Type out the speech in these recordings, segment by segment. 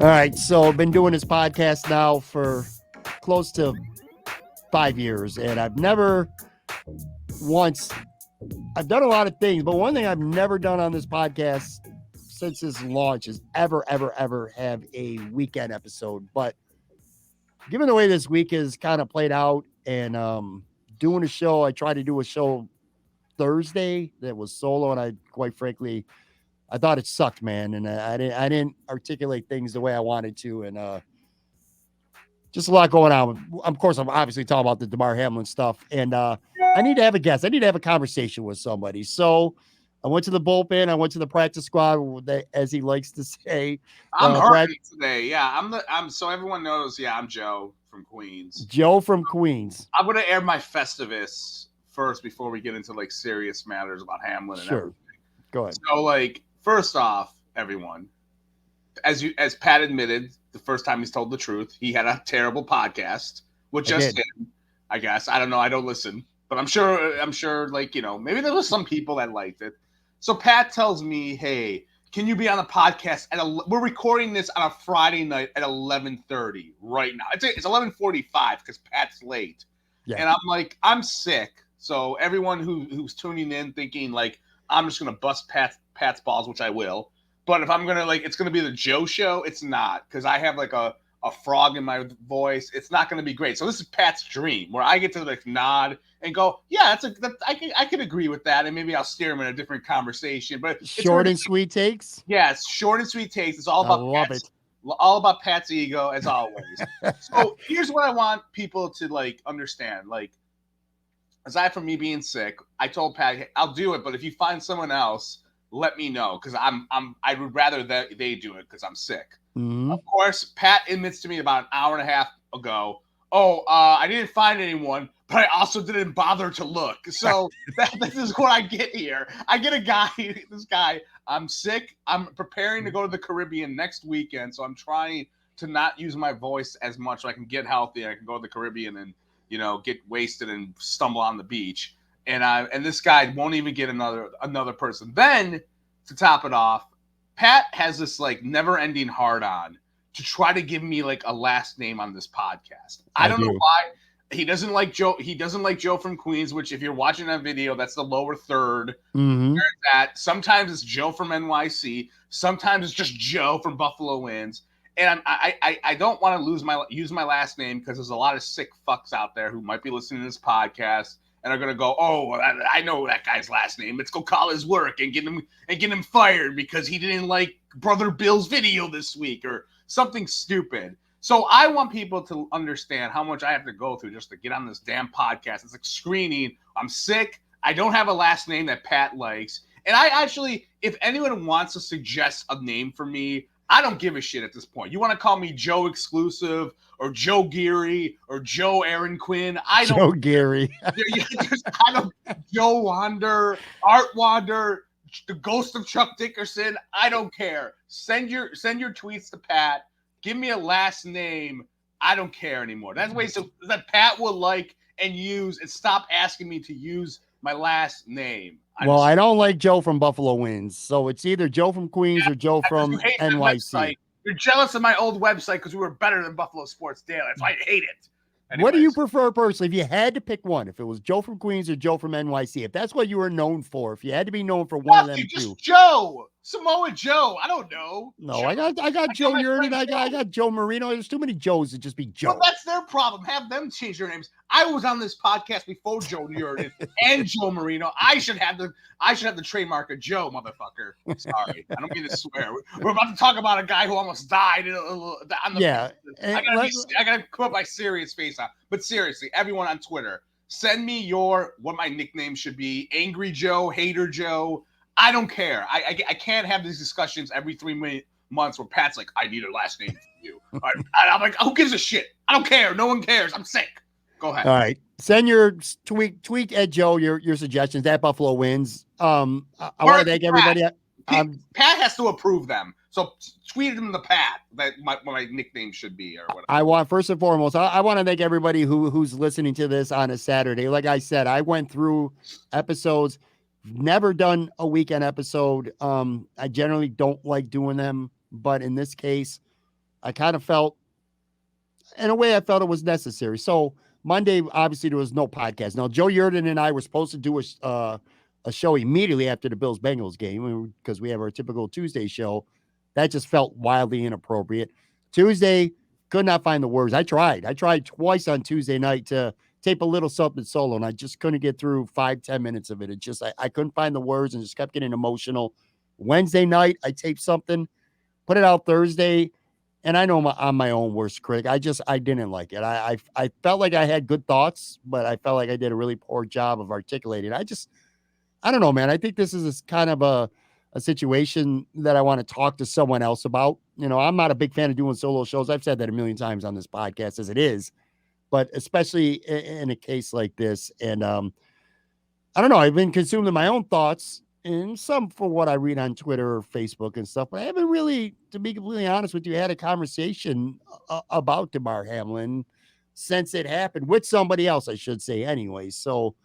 All right, so I've been doing this podcast now for close to 5 years, and I've never once. I've done a lot of things, but one thing I've never done on this podcast since its launch is ever have a weekend episode. But given the way this week is kind of played out, and doing a show, I tried to do a show Thursday that was solo, and I quite frankly I thought it sucked, man, and I didn't articulate things the way I wanted to, and just a lot going on. Of course, I'm obviously talking about the Damar Hamlin stuff, and I need to have a guest. I need to have a conversation with somebody. So I went to the bullpen. I went to the practice squad, as he likes to say. I'm hurting today. Yeah, I'm so everyone knows. Yeah, I'm Joe from Queens. Joe from Queens. I'm gonna air my Festivus first before we get into like serious matters about Hamlin and everything. Go ahead. So like, first off, everyone, as Pat admitted, the first time he's told the truth, he had a terrible podcast with just him. I guess I don't know. I don't listen, but I'm sure. Like maybe there was some people that liked it. So Pat tells me, "Hey, can you be on the podcast we're recording this on a Friday night at 11:30 right now. It's 11:45 because Pat's late." Yeah. And I'm like, I'm sick. So everyone who's tuning in thinking like I'm just gonna bust Pat's balls, which I will. But if I'm gonna it's gonna be the Joe show, it's not, because I have like a frog in my voice. It's not gonna be great. So this is Pat's dream, where I get to like nod and go, yeah, I can agree with that, and maybe I'll steer him in a different conversation. But it's short and sweet takes. Yeah, it's short and sweet takes. It's all about Pat's ego, as always. So here's what I want people to like understand. Like, aside from me being sick, I told Pat, hey, I'll do it, but if you find someone else, let me know, because I would rather that they do it because I'm sick. Mm-hmm. Of course, Pat admits to me about an hour and a half ago, I didn't find anyone, but I also didn't bother to look. So this is what I get here. I get this guy, I'm sick. I'm preparing to go to the Caribbean next weekend, so I'm trying to not use my voice as much so I can get healthy. I can go to the Caribbean and, get wasted and stumble on the beach. And this guy won't even get another person. Then, to top it off, Pat has this like never-ending hard-on to try to give me like a last name on this podcast. I don't know why. He doesn't like Joe. He doesn't like Joe from Queens, which if you're watching that video, that's the lower third. Mm-hmm. That sometimes it's Joe from NYC. Sometimes it's just Joe from Buffalo Wins. And I don't want to use my last name because there's a lot of sick fucks out there who might be listening to this podcast and are gonna go, I know that guy's last name. Let's go call his work and get him fired because he didn't like Brother Bill's video this week or something stupid. So I want people to understand how much I have to go through just to get on this damn podcast. It's like screening. I'm sick. I don't have a last name that Pat likes. And I actually, if anyone wants to suggest a name for me, I don't give a shit at this point. You want to call me Joe Exclusive or Joe Geary or Joe Aaron Quinn? I don't. Joe Geary. Joe Wander, Art Wander, the ghost of Chuck Dickerson. I don't care. Send your tweets to Pat. Give me a last name. I don't care anymore. That's the way so that Pat will like and use, and stop asking me to use my last name. I don't like Joe from Buffalo Wins. So it's either Joe from Queens or Joe from NYC. You're jealous of my old website because we were better than Buffalo Sports Daily. That's why I hate it. Anyways. What do you prefer personally? If you had to pick one, if it was Joe from Queens or Joe from NYC, if that's what you were known for, if you had to be known for one of them two. Joe. Samoa Joe. I don't know. No, Joe. I got Joe Urban. I got Joe Marino. There's too many Joes to just be Joe. Well, that's their problem. Have them change their names. I was on this podcast before Joe Urban and Joe Marino. I should have the trademark of Joe, motherfucker. Sorry, I don't mean to swear. We're about to talk about a guy who almost died on the. Yeah, I gotta put my serious face on. But seriously, everyone on Twitter, send me what my nickname should be. Angry Joe, Hater Joe. I don't care. I can't have these discussions every 3 months where Pat's like, I need a last name for you. I'm like, who gives a shit? I don't care. No one cares. I'm sick. Go ahead. All right. Send your tweet at Joe your suggestions. That Buffalo Wins. I want to thank everybody. Pat has to approve them. So tweet them to Pat that my nickname should be or whatever. I want, first and foremost, I want to thank everybody who's listening to this on a Saturday. Like I said, I went through episodes. Never done a weekend episode. I generally don't like doing them, but in this case, I kind of felt, in a way, I felt it was necessary. So Monday, obviously, there was no podcast. Now, Joe Yurden and I were supposed to do a show immediately after the Bills Bengals game because we have our typical Tuesday show. That just felt wildly inappropriate. Tuesday, could not find the words. I tried twice on Tuesday night to tape a little something solo, and I just couldn't get through 5-10 minutes of it. It just, I couldn't find the words and just kept getting emotional. Wednesday night, I taped something, put it out Thursday, and I know I'm my own worst critic. I didn't like it. I felt like I had good thoughts, but I felt like I did a really poor job of articulating. I don't know, man. I think this is kind of a situation that I want to talk to someone else about. I'm not a big fan of doing solo shows. I've said that a million times on this podcast as it is, but especially in a case like this. And I don't know. I've been consuming my own thoughts and some for what I read on Twitter or Facebook and stuff, but I haven't really, to be completely honest with you, had a conversation about Damar Hamlin since it happened with somebody else, I should say anyway. So,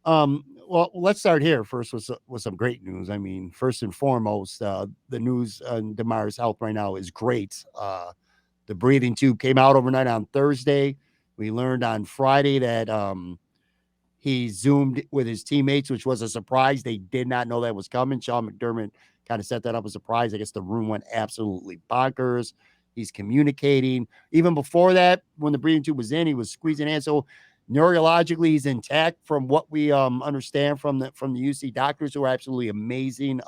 well, let's start here first with some great news. I mean, first and foremost, the news on Damar's health right now is great. The breathing tube came out overnight on Thursday. We learned on Friday that he Zoomed with his teammates, which was a surprise. They did not know that was coming. Sean McDermott kind of set that up as a surprise. I guess the room went absolutely bonkers. He's communicating. Even before that, when the breathing tube was in, he was squeezing in. So neurologically, he's intact from what we understand from the UC doctors, who are absolutely amazing.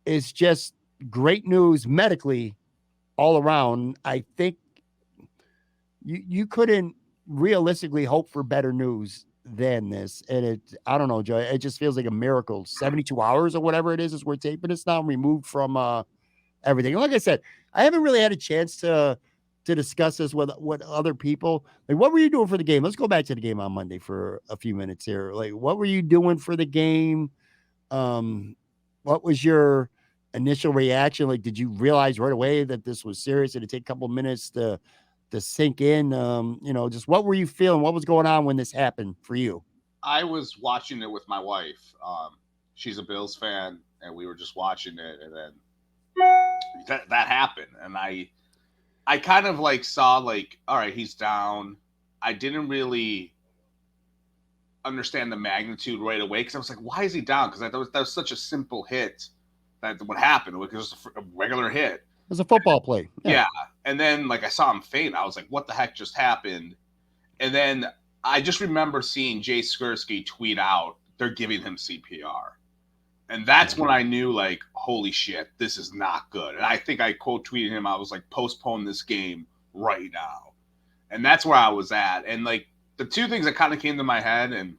It's just great news medically all around. I think you couldn't realistically hope for better news than this. And I don't know, Joe, it just feels like a miracle. 72 hours or whatever it is we're taping this now, removed from everything. Like I said, I haven't really had a chance to discuss this with other people. Like, what were you doing for the game? Let's go back to the game on Monday for a few minutes here. Like, what were you doing for the game? What was your initial reaction? Like, did you realize right away that this was serious? Did it take a couple minutes to sink in? Just what were you feeling? What was going on when this happened for you? I was watching it with my wife. She's a Bills fan, and we were just watching it, and then that happened, and I kind of like saw like, all right, he's down. I didn't really understand the magnitude right away because I was like, why is he down? Because that was such a simple hit that what happened. It was just a regular hit. It was a football play. Yeah. And then like I saw him faint. I was like, what the heck just happened? And then I just remember seeing Jay Skursky tweet out, they're giving him CPR. And that's when I knew, like, holy shit, this is not good. And I think I quote tweeted him. I was like, postpone this game right now. And that's where I was at. And like the two things that kind of came to my head, and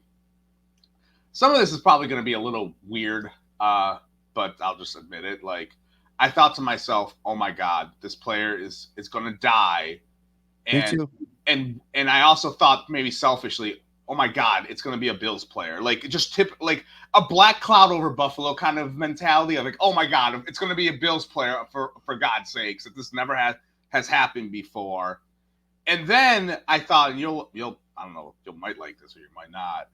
some of this is probably going to be a little weird, but I'll just admit it. Like, I thought to myself, oh my God, this player is going to die. Me too. And I also thought maybe selfishly, oh my God, it's going to be a Bills player. Like, just like a black cloud over Buffalo kind of mentality of like, oh my God, it's going to be a Bills player for God's sakes, that this never has happened before. And then I thought, you'll I don't know, you might like this or you might not.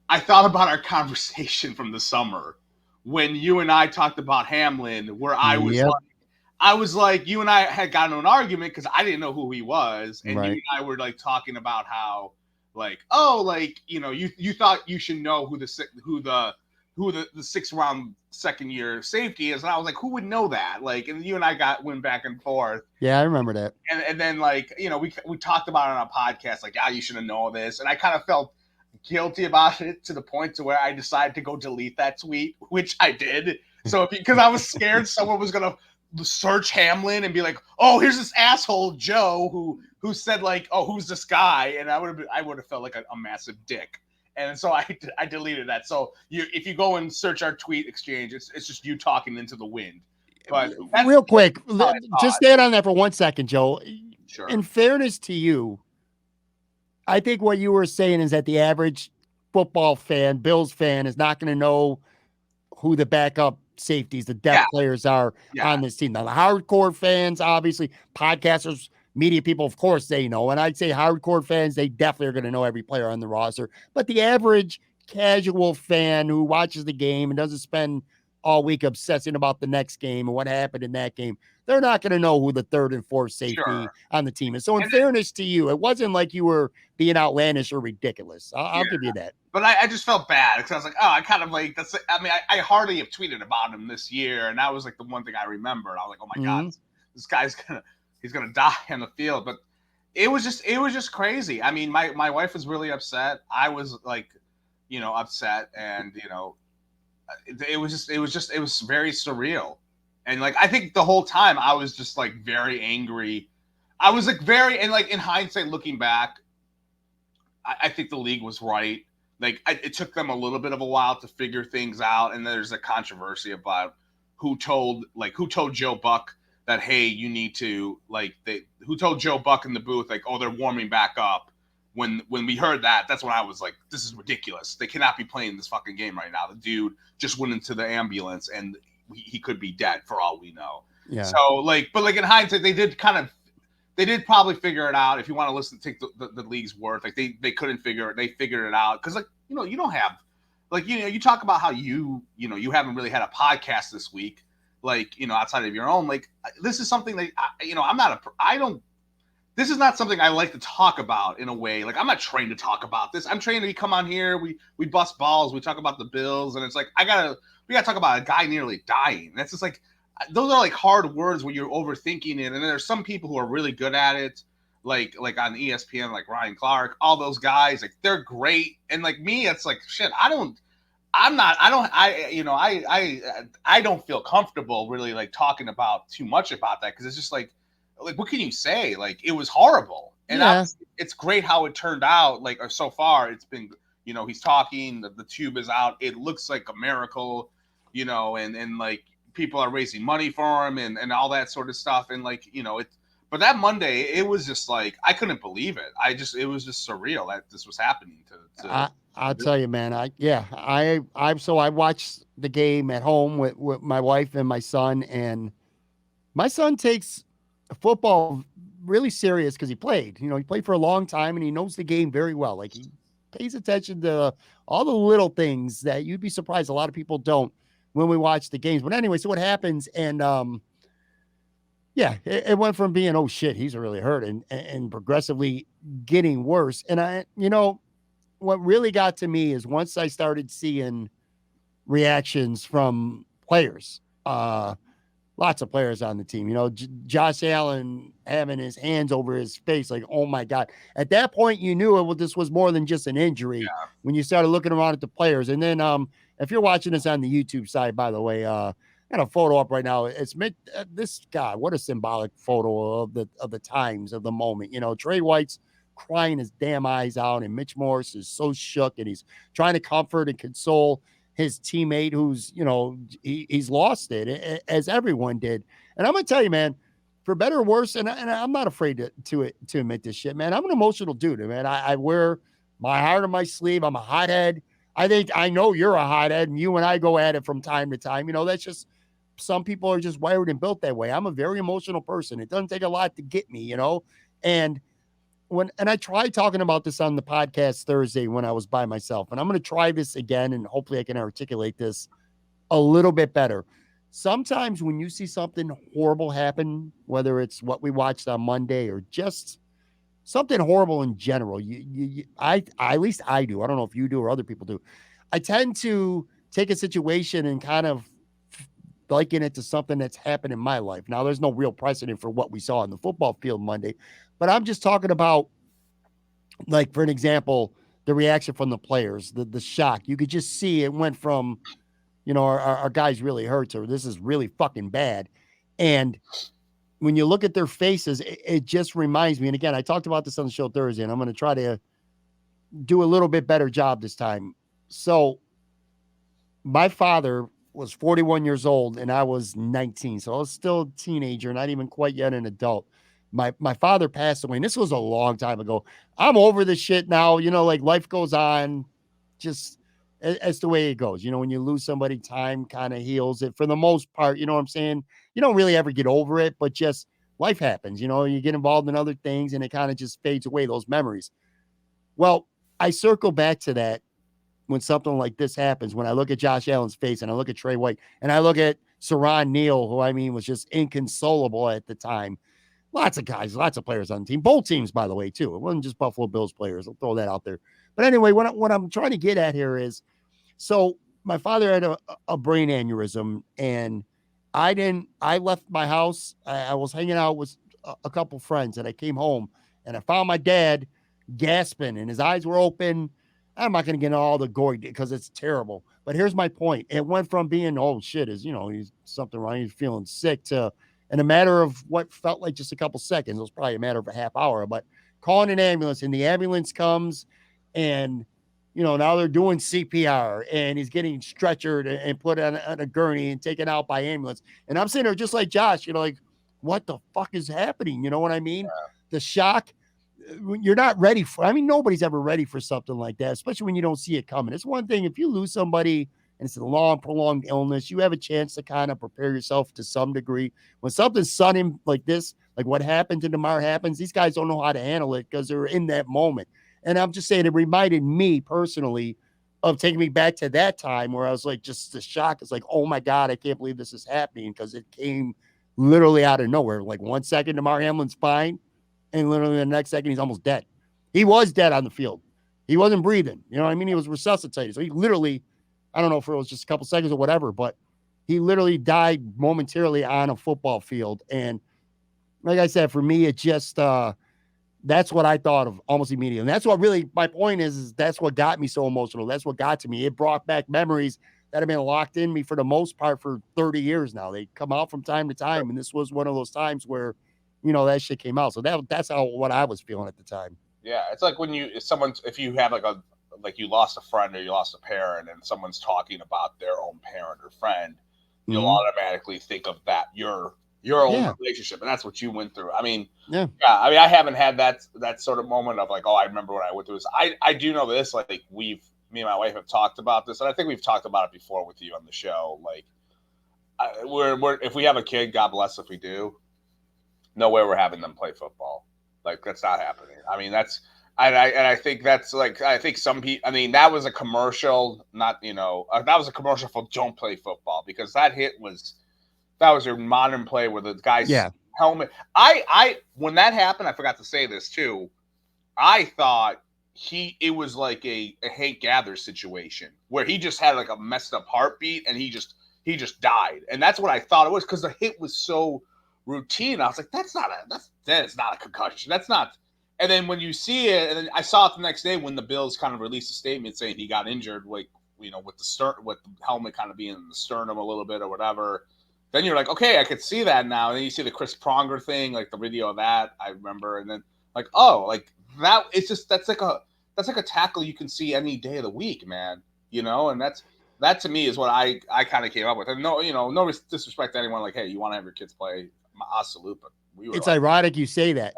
I thought about our conversation from the summer when you and I talked about Hamlin, where I was like, you and I had gotten into an argument because I didn't know who he was, and you and I were like talking about how, like, oh, like, you thought you should know who the 6th round second year safety is, and I was like, who would know that? Like, and you and I went back and forth. Yeah, I remember that. And then like, we talked about it on a podcast, like, you should have known this, and I kind of felt guilty about it to the point to where I decided to go delete that tweet, which I did. So because I was scared someone was gonna search Hamlin and be like, oh, here's this asshole Joe who said like, oh, who's this guy? And I would have felt like a massive dick. And so I deleted that. So if you go and search our tweet exchange, it's just you talking into the wind. But real quick, just stand on that for 1 second, Joe. Sure. In fairness to you, I think what you were saying is that the average football fan, Bills fan, is not going to know who the backup safeties, the depth players are on this team. Now, the hardcore fans, obviously, podcasters, media people, of course, they know. And I'd say hardcore fans, they definitely are going to know every player on the roster. But the average casual fan who watches the game and doesn't spend all week obsessing about the next game and what happened in that game. They're not going to know who the third and fourth safety on the team is. So, in fairness to you, it wasn't like you were being outlandish or ridiculous. I'll give you that. But I just felt bad because I was like, oh, I kind of like that's. I mean, I hardly have tweeted about him this year, and that was like the one thing I remembered. I was like, oh my god, this guy's he's gonna die on the field. But it was just crazy. I mean, my wife was really upset. I was like, upset, and it was very surreal. And like I think the whole time I was just like very angry. I was like and like in hindsight, looking back, I think the league was right. Like it took them a little bit of a while to figure things out, and there's a controversy about who told Joe Buck that, hey, you need to who told Joe Buck in the booth like, oh, they're warming back up. When we heard that, that's when I was like, this is ridiculous. They cannot be playing this fucking game right now. The dude just went into the ambulance and he could be dead for all we know. Yeah. So but in hindsight, they did probably figure it out. If you want to take the league's word, like they couldn't figure it. They figured it out because you don't have you talk about how you haven't really had a podcast this week, outside of your own. This is something that this is not something I like to talk about in a way. Like I'm not trained to talk about this. I'm trained to come on here. We bust balls. We talk about the Bills, and it's like we gotta talk about a guy nearly dying. That's just like. Those are like hard words when you're overthinking it, and then there's some people who are really good at it, like on ESPN, like Ryan Clark, all those guys, like they're great. And like me, it's like shit. I don't feel comfortable really like talking about too much about that because it's just like what can you say? Like it was horrible, and it's great how it turned out. Like or so far, it's been he's talking, the tube is out. It looks like a miracle, and like. People are raising money for him and all that sort of stuff. And but that Monday, it was just like, I couldn't believe it. It was just surreal that this was happening I'll tell you, man. I watched the game at home with my wife and my son, and my son takes football really serious because he played, he played for a long time and he knows the game very well. Like he pays attention to all the little things that you'd be surprised a lot of people don't when we watch the games. But anyway, so what happens? And it went from being, oh shit, he's really hurt, and progressively getting worse. And what really got to me is once I started seeing reactions from players, lots of players on the team, Josh Allen having his hands over his face, like, oh my God. At that point, you knew this was more than just an injury when you started looking around at the players. And then, if you're watching this on the YouTube side, by the way, I got a photo up right now. It's this guy. What a symbolic photo of the times of the moment. Trey White's crying his damn eyes out, and Mitch Morse is so shook, and he's trying to comfort and console his teammate who's, he's lost it, as everyone did. And I'm gonna tell you, man, for better or worse, and I'm not afraid to admit this shit, man. I'm an emotional dude, man. I wear my heart on my sleeve. I'm a hothead. I know you're a hothead, and you and I go at it from time to time. That's just, some people are just wired and built that way. I'm a very emotional person. It doesn't take a lot to get me, and I tried talking about this on the podcast Thursday when I was by myself, and I'm going to try this again, and hopefully I can articulate this a little bit better. Sometimes when you see something horrible happen, whether it's what we watched on Monday or just something horrible in general, at least I do. I don't know if you do or other people do. I tend to take a situation and kind of liken it to something that's happened in my life. Now, there's no real precedent for what we saw in the football field Monday, but I'm just talking about, like, for an example, the reaction from the players, the shock. You could just see it went from, our guy's really hurt, or this is really fucking bad. And when you look at their faces, it just reminds me. And again, I talked about this on the show Thursday, and I'm going to try to do a little bit better job this time. So my father was 41 years old and I was 19. So I was still a teenager, not even quite yet an adult. My father passed away, and this was a long time ago. I'm over this shit now, like life goes on, just as the way it goes. When you lose somebody, time kind of heals it for the most part. You know what I'm saying? You don't really ever get over it, but just life happens. You get involved in other things and it kind of just fades away, those memories. Well, I circle back to that when something like this happens, when I look at Josh Allen's face and I look at Trey White and I look at Saron Neal, who I mean was just inconsolable at the time. Lots of guys, lots of players on the team, both teams, by the way, too. It wasn't just Buffalo Bills players. I'll throw that out there. But anyway, what I'm trying to get at here is, so my father had a brain aneurysm, and I left my house. I was hanging out with a couple friends, and I came home and I found my dad gasping and his eyes were open. I'm not going to get into all the gory because it's terrible. But here's my point. It went from being, oh shit, he's something wrong, he's feeling sick, to in a matter of what felt like just a couple seconds. It was probably a matter of a half hour, but calling an ambulance, and the ambulance comes, and now they're doing CPR, and he's getting stretchered and put on a gurney and taken out by ambulance. And I'm sitting there just like Josh, like, what the fuck is happening? You know what I mean? Yeah. The shock. You're not ready for, I mean, nobody's ever ready for something like that, especially when you don't see it coming. It's one thing if you lose somebody and it's a long, prolonged illness, you have a chance to kind of prepare yourself to some degree. When something's sudden like this, like what happened to Damar happens, these guys don't know how to handle it because they're in that moment. And I'm just saying, it reminded me personally of taking me back to that time where I was like, just the shock. It's like, oh my God, I can't believe this is happening, because it came literally out of nowhere. Like 1 second, Damar Hamlin's fine, and literally the next second, he's almost dead. He was dead on the field. He wasn't breathing. You know what I mean? He was resuscitated. So he literally, I don't know if it was just a couple seconds or whatever, but he literally died momentarily on a football field. And like I said, for me, it just, that's what I thought of almost immediately. And that's what really, my point is that's what got me so emotional. That's what got to me. It brought back memories that have been locked in me for the most part for 30 years now. They come out from time to time. And this was one of those times where, that shit came out. So that's what I was feeling at the time. Yeah. It's like when if you have like you lost a friend or you lost a parent and someone's talking about their own parent or friend, you'll automatically think of that, your own relationship. And that's what you went through. I mean, I mean, I haven't had that sort of moment of like, oh, I remember when I went through this. I do know this, like me and my wife have talked about this, and I think we've talked about it before with you on the show. Like, we're if we have a kid, God bless if we do, no way we're having them play football. Like, that's not happening. I mean, I think that's like, I think some people, I mean, that was a commercial, not, that was a commercial for don't play football, because that was your modern play where the guy's helmet. When that happened, I forgot to say this too. I thought it was like a Hank Gathers situation where he just had like a messed up heartbeat and he just died. And that's what I thought it was, because the hit was so routine. I was like, that is not a concussion. That's not. And then when you see it, and then I saw it the next day when the Bills kind of released a statement saying he got injured, like, with the helmet kind of being in the sternum a little bit or whatever. Then you're like, okay, I could see that now. And then you see the Chris Pronger thing, like the video of that, I remember. And then like, oh, like that, it's just, that's like a tackle you can see any day of the week, man. And that to me is what I kind of came up with. And no disrespect to anyone, like, hey, you want to have your kids play, I salute, but it's ironic you say that,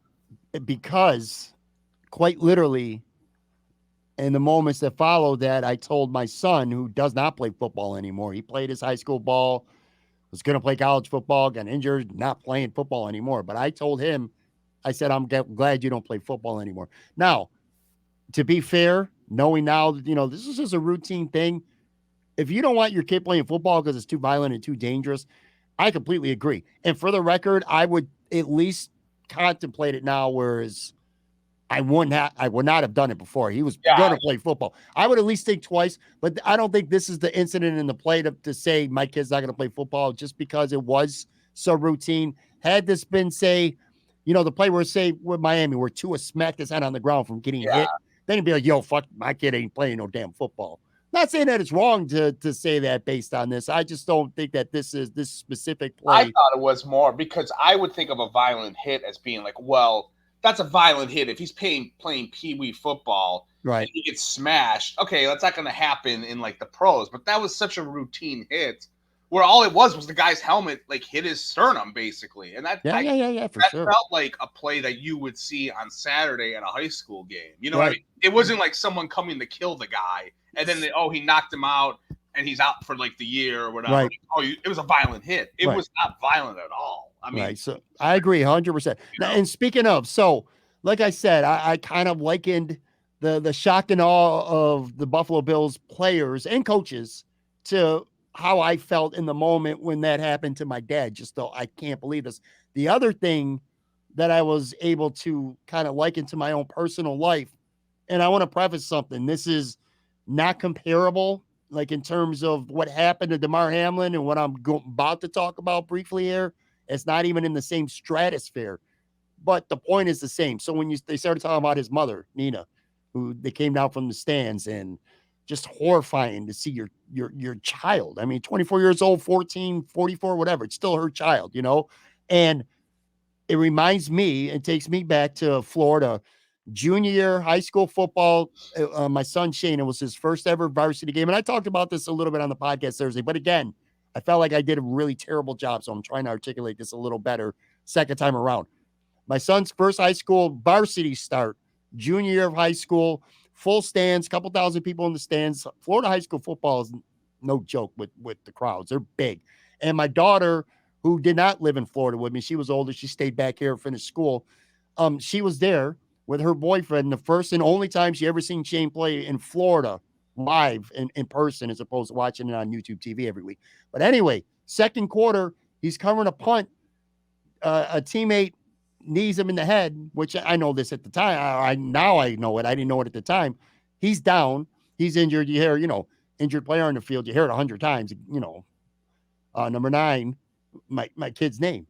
because quite literally in the moments that followed that, I told my son, who does not play football anymore, he played his high school ball, was going to play college football, got injured, not playing football anymore. But I told him, I said, I'm glad you don't play football anymore. Now, to be fair, knowing now that, this is just a routine thing. If you don't want your kid playing football because it's too violent and too dangerous, I completely agree. And for the record, I would at least contemplate it now, whereas I would not have done it before. He was going to play football. I would at least think twice, but I don't think this is the incident in the play to say my kid's not going to play football just because it was so routine. Had this been, say, the play where, say, with Miami, where Tua smacked his head on the ground from getting hit, then he'd be like, yo, fuck, my kid ain't playing no damn football. Not saying that it's wrong to say that based on this. I just don't think that this specific play. I thought it was more because I would think of a violent hit as being like, well, that's a violent hit. If he's playing Pee-wee football, right, and he gets smashed, okay, that's not going to happen in like the pros. But that was such a routine hit where all it was the guy's helmet like hit his sternum basically, and that for sure felt like a play that you would see on Saturday at a high school game. You know what I mean? It wasn't like someone coming to kill the guy and then he knocked him out and he's out for like the year or whatever. Right. It was a violent hit. It was not violent at all. I mean, so I agree 100%. And speaking of, so like I said, I kind of likened the shock and awe of the Buffalo Bills players and coaches to how I felt in the moment when that happened to my dad. Just though I can't believe this. The other thing that I was able to kind of liken to my own personal life, and I want to preface something. This is not comparable, like in terms of what happened to Damar Hamlin and what I'm about to talk about briefly here. It's not even in the same stratosphere, but the point is the same. So when they started talking about his mother, Nina, who they came down from the stands, and just horrifying to see your child. I mean, 24 years old, 14, 44, whatever. It's still her child, And it reminds me, it takes me back to Florida, junior year, high school football. My son Shane, it was his first ever varsity game. And I talked about this a little bit on the podcast Thursday. But again, I felt like I did a really terrible job. So I'm trying to articulate this a little better second time around. My son's first high school varsity start, junior year of high school, full stands, couple thousand people in the stands. Florida high school football is no joke with the crowds. They're big. And my daughter, who did not live in Florida with me, she was older. She stayed back here, finished school. She was there with her boyfriend, the first and only time she ever seen Shane play in Florida live in person, as opposed to watching it on YouTube TV every week. But anyway, second quarter, he's covering a punt. A teammate knees him in the head, which I know this at the time. Now I know it. I didn't know it at the time. He's down. He's injured. You hear, injured player on the field. You hear it 100 times. Number 9, my kid's name.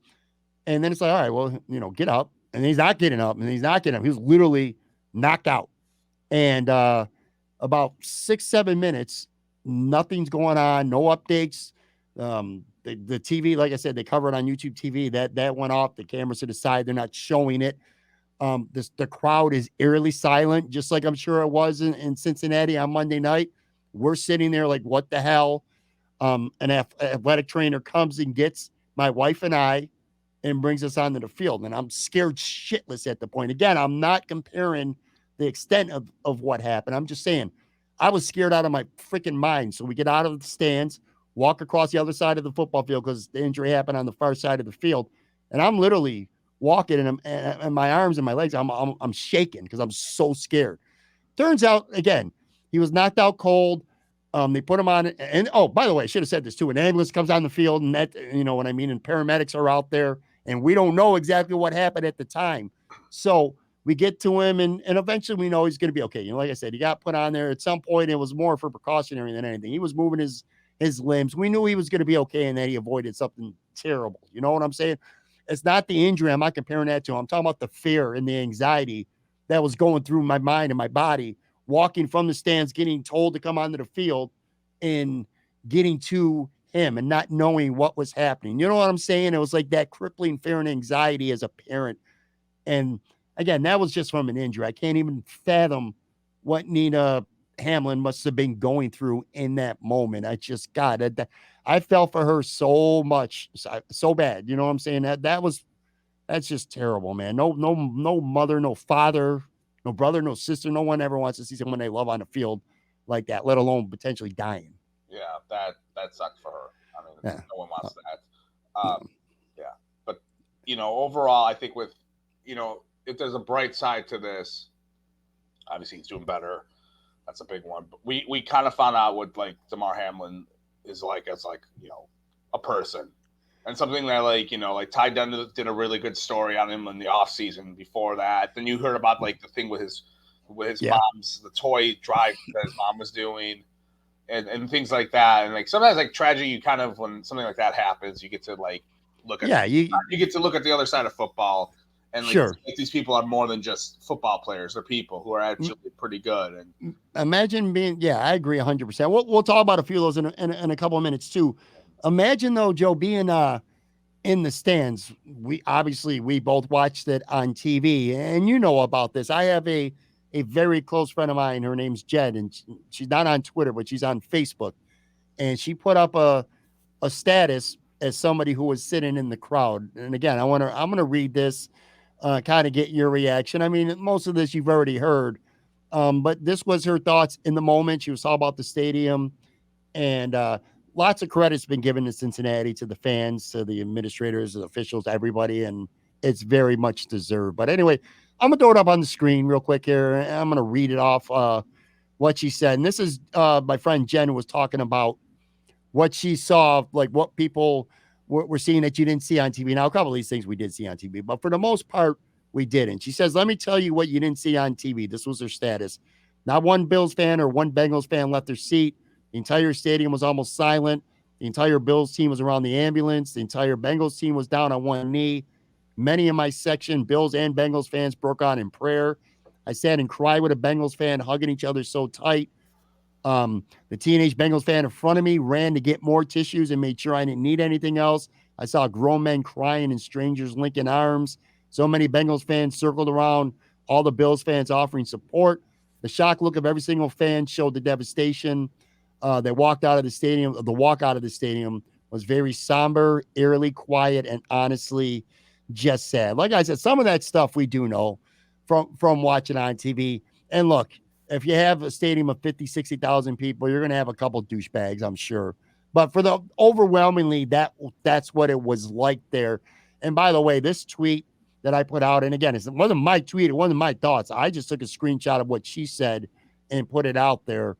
And then it's like, all right, well, get up. And he's not getting up. And he's not getting up. He was literally knocked out. And about 6-7 minutes, nothing's going on. No updates. The TV, like I said, they cover it on YouTube TV. That went off. The cameras to the side. They're not showing it. The crowd is eerily silent, just like I'm sure it was in Cincinnati on Monday night. We're sitting there like, what the hell? An athletic trainer comes and gets my wife and I and brings us onto the field. And I'm scared shitless at the point. Again, I'm not comparing the extent of what happened. I'm just saying I was scared out of my freaking mind. So we get out of the stands, walk across the other side of the football field because the injury happened on the far side of the field. And I'm literally walking and my arms and my legs, I'm shaking because I'm so scared. Turns out, again, he was knocked out cold. They put him on, and by the way, I should have said this too. An ambulance comes on the field, and that, you know what I mean, and paramedics are out there, and we don't know exactly what happened at the time. So we get to him, and eventually we know he's going to be okay. Like I said, he got put on there at some point. It was more for precautionary than anything. He was moving his limbs. We knew he was going to be okay, and that he avoided something terrible. You know what I'm saying? It's not the injury. I'm not comparing that to him. I'm talking about the fear and the anxiety that was going through my mind and my body, walking from the stands, getting told to come onto the field and getting to him and not knowing what was happening. You know what I'm saying? It was like that crippling fear and anxiety as a parent. And again, that was just from an injury. I can't even fathom what Nina Hamlin must have been going through in that moment. I just, God, I felt for her so much, so bad. You know what I'm saying? That's just terrible, man. No mother, no father, no brother, no sister. No one ever wants to see someone they love on the field like that, let alone potentially dying. Yeah, that sucked for her. I mean, yeah. No one wants that. Yeah. But, overall, I think with, if there's a bright side to this, obviously he's doing better. That's a big one. But we kind of found out what, like, Damar Hamlin is like as, like, a person. And something that, like Ty Dunn did a really good story on him in the offseason before that. Then you heard about, like, the thing with his mom's, the toy drive that his mom was doing and things like that. And, like, sometimes, like, tragedy, you kind of, when something like that happens, you get to, like, look at you get to look at the other side of football. And, like, sure, these people are more than just football players. They're people who are actually pretty good. And imagine being, I agree 100%. We'll talk about a few of those in a couple of minutes too. Imagine though, Joe, being in the stands. We both watched it on TV, and you know about this. I have a very close friend of mine. Her name's Jed, and she's not on Twitter, but she's on Facebook. And she put up a status as somebody who was sitting in the crowd. And again, I'm gonna read this, kind of get your reaction. I mean, most of this you've already heard, but this was her thoughts in the moment. She was talking about the stadium, and lots of credit's been given to Cincinnati, to the fans, to the administrators, the officials, everybody, and it's very much deserved. But anyway, I'm gonna throw it up on the screen real quick here. And I'm gonna read it off what she said. And this is my friend Jen was talking about what she saw, like what people were seeing that you didn't see on TV. Now, a couple of these things we did see on TV, but for the most part, we didn't. She says, let me tell you what you didn't see on TV. This was her status. Not one Bills fan or one Bengals fan left their seat. The entire stadium was almost silent. The entire Bills team was around the ambulance. The entire Bengals team was down on one knee. Many in my section, Bills and Bengals fans, broke out in prayer. I sat and cried with a Bengals fan, hugging each other so tight. The teenage Bengals fan in front of me ran to get more tissues and made sure I didn't need anything else. I saw grown men crying and strangers linking arms. So many Bengals fans circled around, all the Bills fans offering support. The shocked look of every single fan showed the devastation. They walked out of the stadium. The walk out of the stadium was very somber, eerily quiet, and honestly just sad. Like I said, some of that stuff we do know from watching on TV. And look, if you have a stadium of 50, 60,000 people, you're going to have a couple douchebags, I'm sure. But for the overwhelmingly, that's what it was like there. And by the way, this tweet that I put out, and again, it wasn't my tweet, it wasn't my thoughts. I just took a screenshot of what she said and put it out there.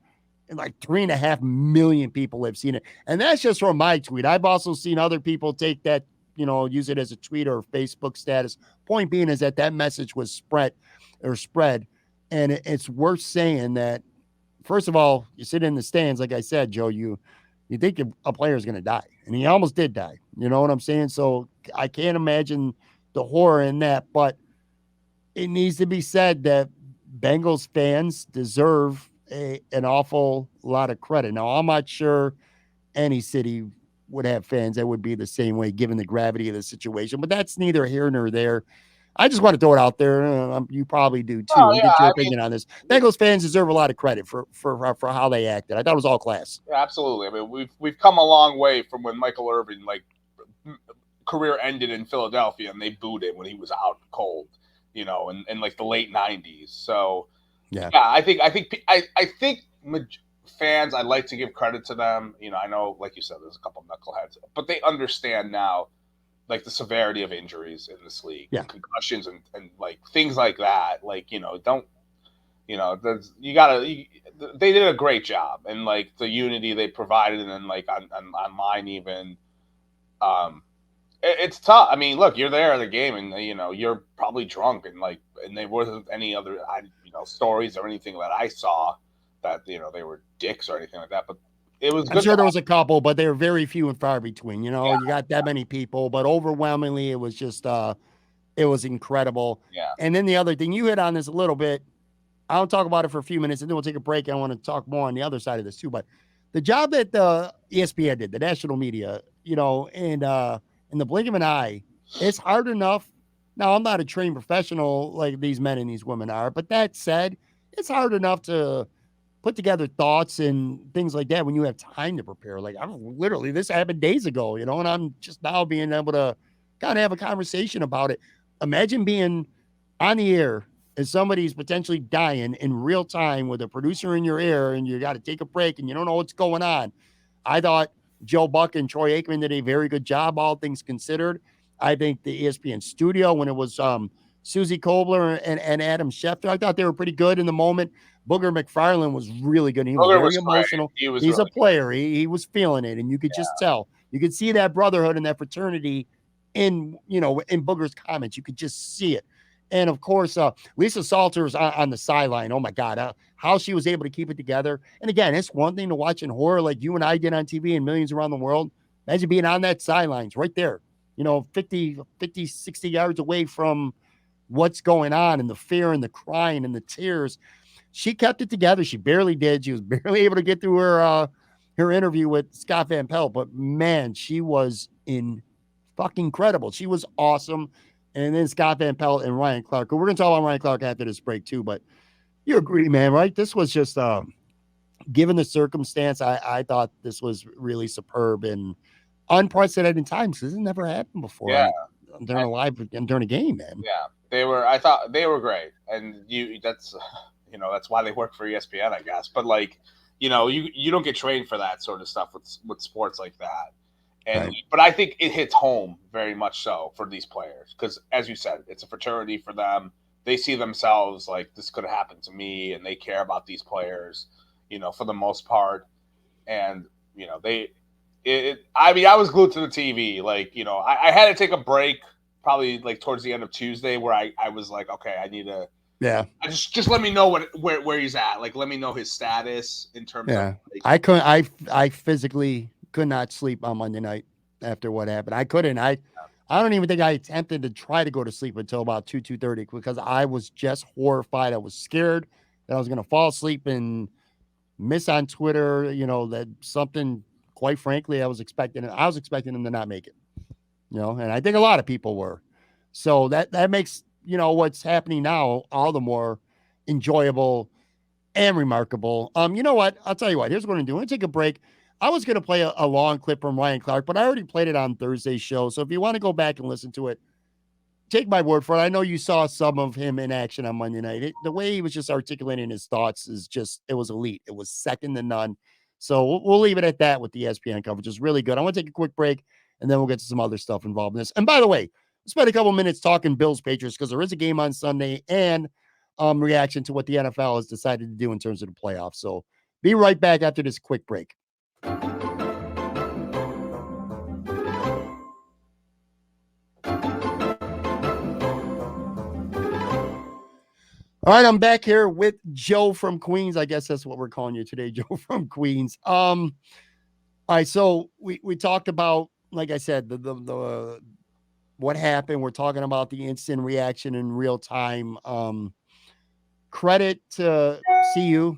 And like 3.5 million people have seen it. And that's just from my tweet. I've also seen other people take that, use it as a tweet or Facebook status. Point being is that message was spread. And it's worth saying that, first of all, you sit in the stands, like I said, Joe, you think a player is going to die. And he almost did die. You know what I'm saying? So I can't imagine the horror in that. But it needs to be said that Bengals fans deserve an awful lot of credit. Now, I'm not sure any city would have fans that would be the same way, given the gravity of the situation. But that's neither here nor there. I just want to throw it out there. You probably do too, Oh and yeah, get your I opinion mean, on this. Bengals fans deserve a lot of credit for how they acted. I thought it was all class. absolutely. I mean, we've come a long way from when Michael Irvin career ended in Philadelphia and they booed him when he was out cold, in like the late '90s. So yeah, I think fans, I'd like to give credit to them. I know, like you said, there's a couple knuckleheads, but they understand now, like the severity of injuries in this league, and concussions and like things like that. Like, don't, they did a great job, and like the unity they provided, and then like online even, it's tough. I mean, look, you're there at the game, and you're probably drunk, and there wasn't any other stories or anything that I saw that they were dicks or anything like that. But it was good. I'm sure there was a couple, but they were very few and far between. You got that many people, but overwhelmingly, it was just it was incredible. Yeah. And then the other thing, you hit on this a little bit. I'll talk about it for a few minutes, and then we'll take a break. I want to talk more on the other side of this too. But the job that the ESPN did, the national media, in the blink of an eye, it's hard enough. Now, I'm not a trained professional like these men and these women are, but that said, it's hard enough to put together thoughts and things like that when you have time to prepare. Like, this happened days ago, and I'm just now being able to kind of have a conversation about it. Imagine being on the air and somebody's potentially dying in real time with a producer in your ear, and you got to take a break and you don't know what's going on. I thought Joe Buck and Troy Aikman did a very good job, all things considered. I think the ESPN studio, when it was Susie Kobler and Adam Schefter, I thought they were pretty good in the moment. Booger McFarland was really good. He was very emotional. He's a player. He was feeling it, and you could just tell. You could see that brotherhood and that fraternity in Booger's comments. You could just see it. And of course, Lisa Salters on the sideline. Oh my God, how she was able to keep it together. And again, it's one thing to watch in horror like you and I did on TV and millions around the world. Imagine being on that sidelines right there, 50, 60 yards away from what's going on, and the fear and the crying and the tears. She kept it together. She barely did. She was barely able to get through her interview with Scott Van Pelt. But man, she was fucking credible. She was awesome. And then Scott Van Pelt and Ryan Clark. We're going to talk about Ryan Clark after this break too. But you agree, man, right? This was just, given the circumstance, I thought this was really superb and unprecedented times. This has never happened before. Yeah. During a game, man. Yeah, I thought they were great. And that's why they work for ESPN, I guess. But like, you don't get trained for that sort of stuff with sports like that. And right. But I think it hits home very much so for these players because, as you said, it's a fraternity for them. they see themselves like this could happen to me, and they care about these players, for the most part. And I mean, I was glued to the TV. Like, I had to take a break probably like towards the end of Tuesday, where I was like, okay, I need to. Yeah. I just let me know where he's at. Like, let me know his status in terms of Yeah. like. I couldn't. I physically could not sleep on Monday night after what happened. I couldn't. I don't even think I attempted to try to go to sleep until about 2:30 because I was just horrified. I was scared that I was going to fall asleep and miss on Twitter. That something. Quite frankly, I was expecting him to not make it. And I think a lot of people were. So that makes what's happening now all the more enjoyable and remarkable. You know what? I'll tell you what. Here's what I'm doing. I'm gonna take a break. I was gonna play a long clip from Ryan Clark, but I already played it on Thursday's show. So if you want to go back and listen to it, take my word for it. I know you saw some of him in action on Monday night. The way he was just articulating his thoughts it was elite. It was second to none. So we'll leave it at that with the ESPN coverage. It's really good. I want to take a quick break and then we'll get to some other stuff involved in this. And by the way, let's spend a couple minutes talking Bills Patriots because there is a game on Sunday and reaction to what the NFL has decided to do in terms of the playoffs. So be right back after this quick break. All right, I'm back here with Joe from Queens. I guess that's what we're calling you today, Joe from Queens. All right, so we talked about, like I said, the what happened. We're talking about the instant reaction in real time. Credit to CU.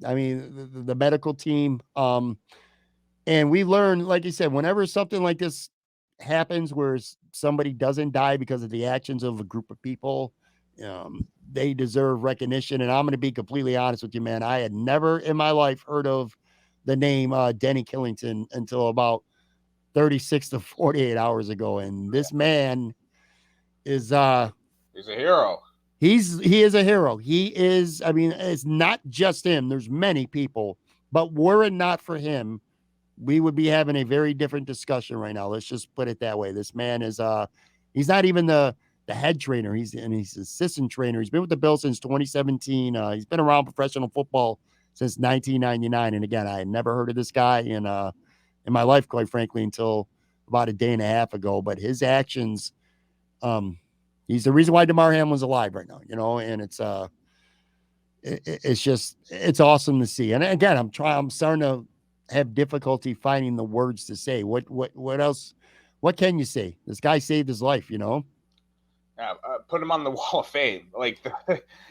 I mean, the medical team. And we learned, like you said, whenever something like this happens where somebody doesn't die because of the actions of a group of people, they deserve recognition. And I'm going to be completely honest with you, man. I had never in my life heard of the name Denny Killington until about 36 to 48 hours ago. And this man is He's a hero. he is a hero. He is, I mean, it's not just him. There's many people, but were it not for him, we would be having a very different discussion right now. Let's just put it that way. This man is he's not even the head trainer. He's assistant trainer. He's been with the Bills since 2017. He's been around professional football since 1999. And again, I had never heard of this guy in my life, quite frankly, until about a day and a half ago. But his actions, he's the reason why Damar Hamlin's alive right now, and it's awesome to see. And again, I'm starting to have difficulty finding the words to say. What else? What can you say? This guy saved his life. Yeah, put him on the Wall of Fame. Like,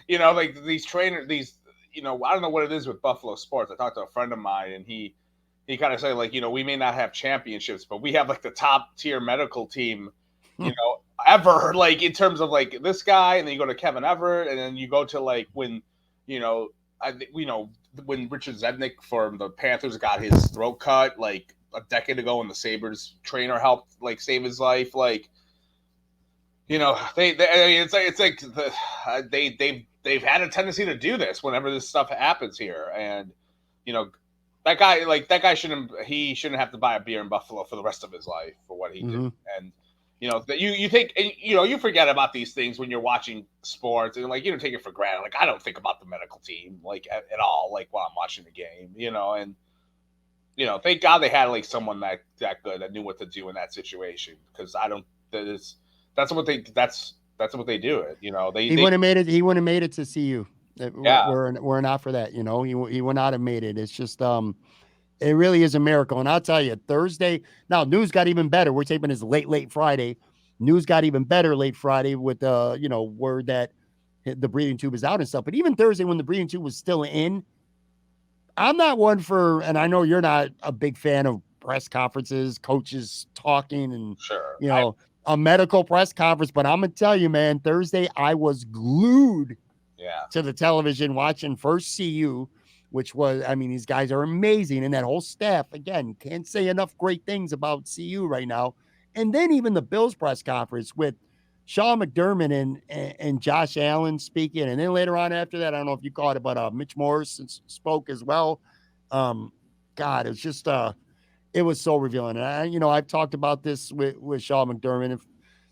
like these trainers, I don't know what it is with Buffalo sports. I talked to a friend of mine, and he kind of said, like, we may not have championships, but we have like the top tier medical team, ever. Like in terms of like this guy, and then you go to Kevin Everett, and then you go to like when, when Richard Zednick from the Panthers got his throat cut like a decade ago, and the Sabres trainer helped like save his life. Like, they've had a tendency to do this whenever this stuff happens here, and that guy shouldn't have to buy a beer in Buffalo for the rest of his life for what he did. And that you think, you forget about these things when you're watching sports, and like you don't take it for granted. Like I don't think about the medical team like at all, like while I'm watching the game, and thank God they had like someone that good that knew what to do in that situation, because I don't that's what they do. He wouldn't have made it. He wouldn't have made it to see you. Yeah. We're not for that. He would not have made it. It's just it really is a miracle. And I'll tell you, Thursday now news got even better. We're taping this late Friday. News got even better late Friday with word that the breathing tube is out and stuff. But even Thursday, when the breathing tube was still in, I'm not one for, and I know you're not a big fan of press conferences, coaches talking, and sure, a medical press conference. But I'm gonna tell you, man, Thursday I was glued to the television watching first CU, which was, I mean, these guys are amazing, and that whole staff, again, can't say enough great things about CU right now. And then even the Bills press conference with Sean McDermott and Josh Allen speaking. And then later on after that, I don't know if you caught it, but Mitch Morris spoke as well. God, it's just it was so revealing. And I've talked about this with Sean McDermott.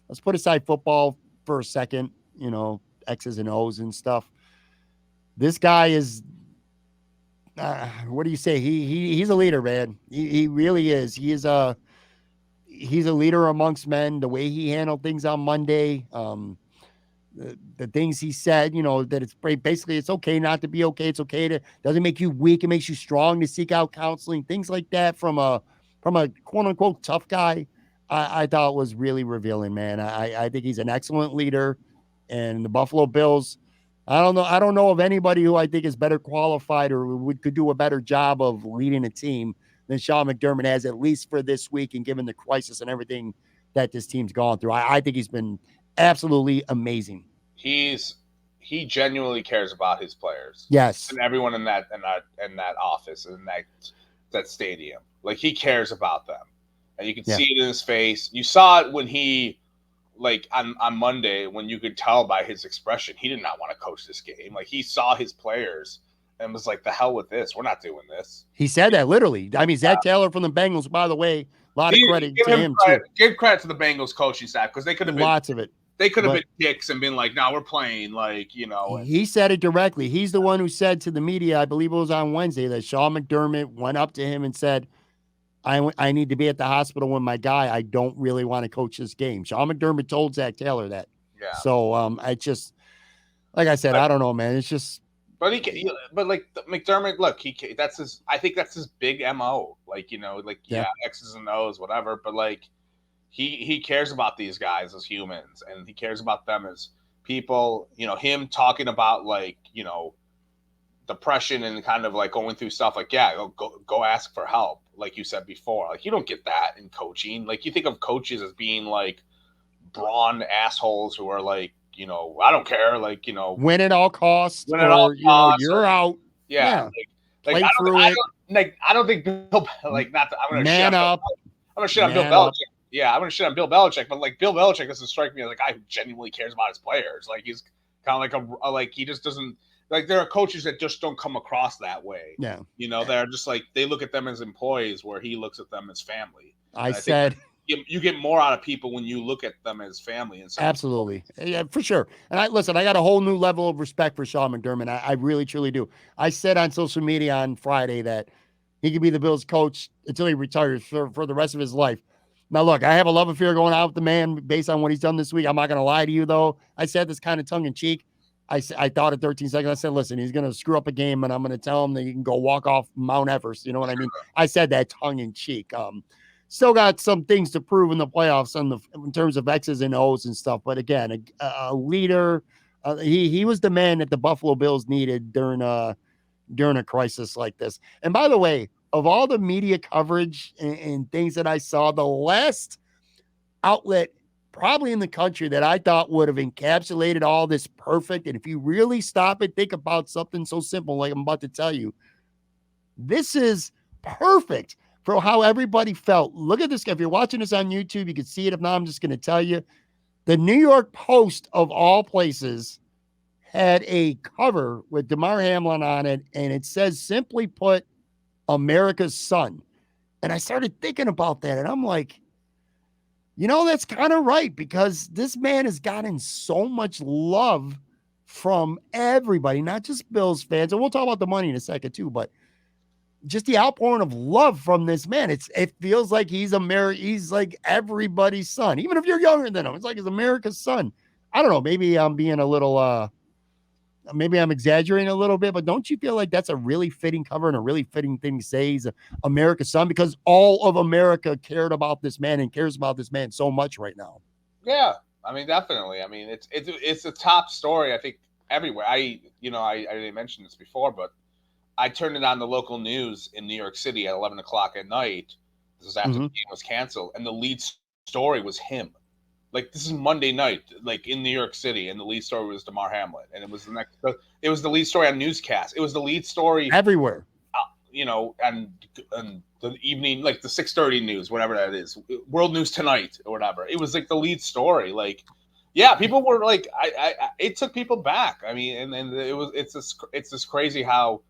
Let's put aside football for a second. X's and O's and stuff. This guy is, what do you say? He's a leader, man. He really is. He's a leader amongst men. The way he handled things on Monday, the things he said, that it's basically it's okay not to be okay. It's okay to doesn't make you weak. It makes you strong to seek out counseling. Things like that from a quote unquote tough guy. I thought was really revealing, man. I think he's an excellent leader, and the Buffalo Bills. I don't know of anybody who I think is better qualified or could do a better job of leading a team than Sean McDermott has, at least for this week, and given the crisis and everything that this team's gone through. I think he's been absolutely amazing. He genuinely cares about his players. Yes. And everyone in that office and that stadium. Like, he cares about them. And you can see it in his face. You saw it when he, like, on Monday, when you could tell by his expression, he did not want to coach this game. Like, he saw his players and was like, the hell with this. We're not doing this. He said that literally. I mean, Zach Taylor from the Bengals, by the way, a lot of credit to him too. Give credit to the Bengals coaching staff, because they could have been lots of it. They could have been dicks and been like, "No, we're playing." Like, he said it directly. He's the one who said to the media, I believe it was on Wednesday, that Sean McDermott went up to him and said, I need to be at the hospital with my guy. I don't really want to coach this game. Sean McDermott told Zach Taylor that. Yeah. So I just, like I said, I don't know, man. It's just. But like McDermott, look, I think that's his big MO. Like, X's and O's, whatever. But like, he cares about these guys as humans, and he cares about them as people. Him talking about, like, depression and kind of like going through stuff, like, go ask for help, like you said before. Like, you don't get that in coaching. Like, you think of coaches as being like brawn assholes who are like, I don't care, like, win at all costs, you're out. Yeah. Like I don't think Bill, like, not that I'm going to shit up. I'm going to shit on Bill Belichick. Yeah, I'm going to shit on Bill Belichick, but like, Bill Belichick doesn't strike me as a guy who genuinely cares about his players. Like, he's kind of like like, he just doesn't, like, there are coaches that just don't come across that way. Yeah. They're just like, they look at them as employees, where he looks at them as family. I said you get more out of people when you look at them as family. And absolutely. Yeah, for sure. And I got a whole new level of respect for Sean McDermott. I really, truly do. I said on social media on Friday that he could be the Bills coach until he retires for the rest of his life. Now, look, I have a love affair going on with the man based on what he's done this week. I'm not going to lie to you, though. I said this kind of tongue in cheek. I thought at 13 seconds, I said, listen, he's going to screw up a game, and I'm going to tell him that he can go walk off Mount Everest. You know what I mean? I said that tongue in cheek. Still got some things to prove in the playoffs in terms of X's and O's and stuff. But again, a leader, he was the man that the Buffalo Bills needed during a crisis like this. And by the way, of all the media coverage and things that I saw, the last outlet probably in the country that I thought would have encapsulated all this perfect. And if you really stop and think about something so simple like I'm about to tell you, this is perfect for how everybody felt. Look at this. If you're watching this on YouTube, you can see it. If not, I'm just going to tell you. The New York Post, of all places, had a cover with Damar Hamlin on it, and it says, simply put, America's son. And I started thinking about that, and I'm like, that's kind of right, because this man has gotten so much love from everybody, not just Bills fans. And we'll talk about the money in a second too, but just the outpouring of love from this man. It feels like he's like everybody's son. Even if you're younger than him, it's like he's America's son. I don't know. Maybe I'm being a little, maybe I'm exaggerating a little bit, but don't you feel like that's a really fitting cover and a really fitting thing to say? He's America's son, because all of America cared about this man and cares about this man so much right now. Yeah, I mean, definitely. I mean, it's a top story, I think, everywhere. I didn't mention this before, but I turned it on the local news in New York City at 11 o'clock at night. This was after the game was canceled, and the lead story was him. Like, this is Monday night, like, in New York City, and the lead story was Damar Hamlin, and it was the lead story on newscast. It was the lead story everywhere, and the evening, like the 6:30 news, whatever that is, World News Tonight or whatever. It was like the lead story. Like, yeah, people were like, it took people back. I mean, and it's just crazy how,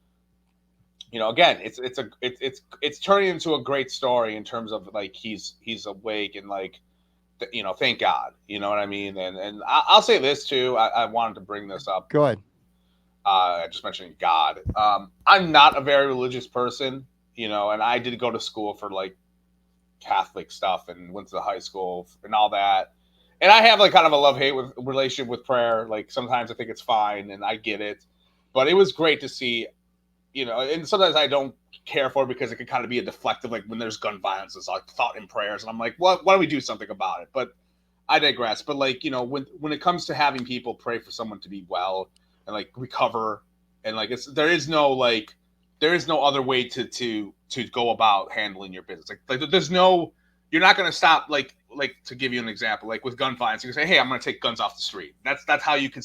again, it's turning into a great story in terms of, like, he's awake and, like, thank God. You know what I mean? And I'll say this too. I wanted to bring this up. Go ahead. I just mentioned God. I'm not a very religious person, and I did go to school for like Catholic stuff and went to the high school and all that. And I have like kind of a love hate with relationship with prayer. Like sometimes I think it's fine and I get it, but it was great to see, and sometimes I don't care for it because it can kind of be a deflective. Like when there's gun violence, it's like thought in prayers, and I'm like, why don't we do something about it? But I digress. But like when it comes to having people pray for someone to be well and like recover, and like there is no other way to go about handling your business. Like there's no, you're not going to stop like to give you an example, like with gun violence, you can say, hey, I'm going to take guns off the street. That's how you can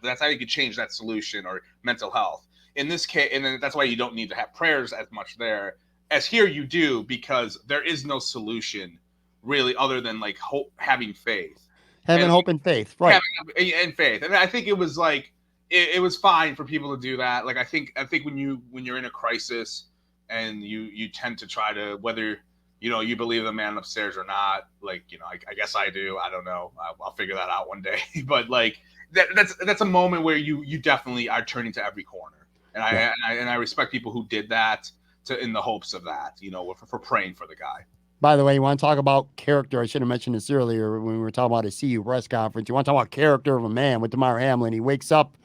that's how you can change that solution, or mental health in this case. And then that's why you don't need to have prayers as much there as here you do, because there is no solution really other than like having faith, Having hope and faith, right? And faith. And I think it was like it was fine for people to do that. Like I think when you're in a crisis and you tend to try to, whether you believe the man upstairs or not, like I guess I do. I don't know. I'll figure that out one day. But like that's a moment where you definitely are turning to every corner, and I respect people who did that in the hopes of that, for praying for the guy. By the way, you want to talk about character? I should have mentioned this earlier when we were talking about a CU press conference. You want to talk about character of a man with Damar Hamlin. He wakes up,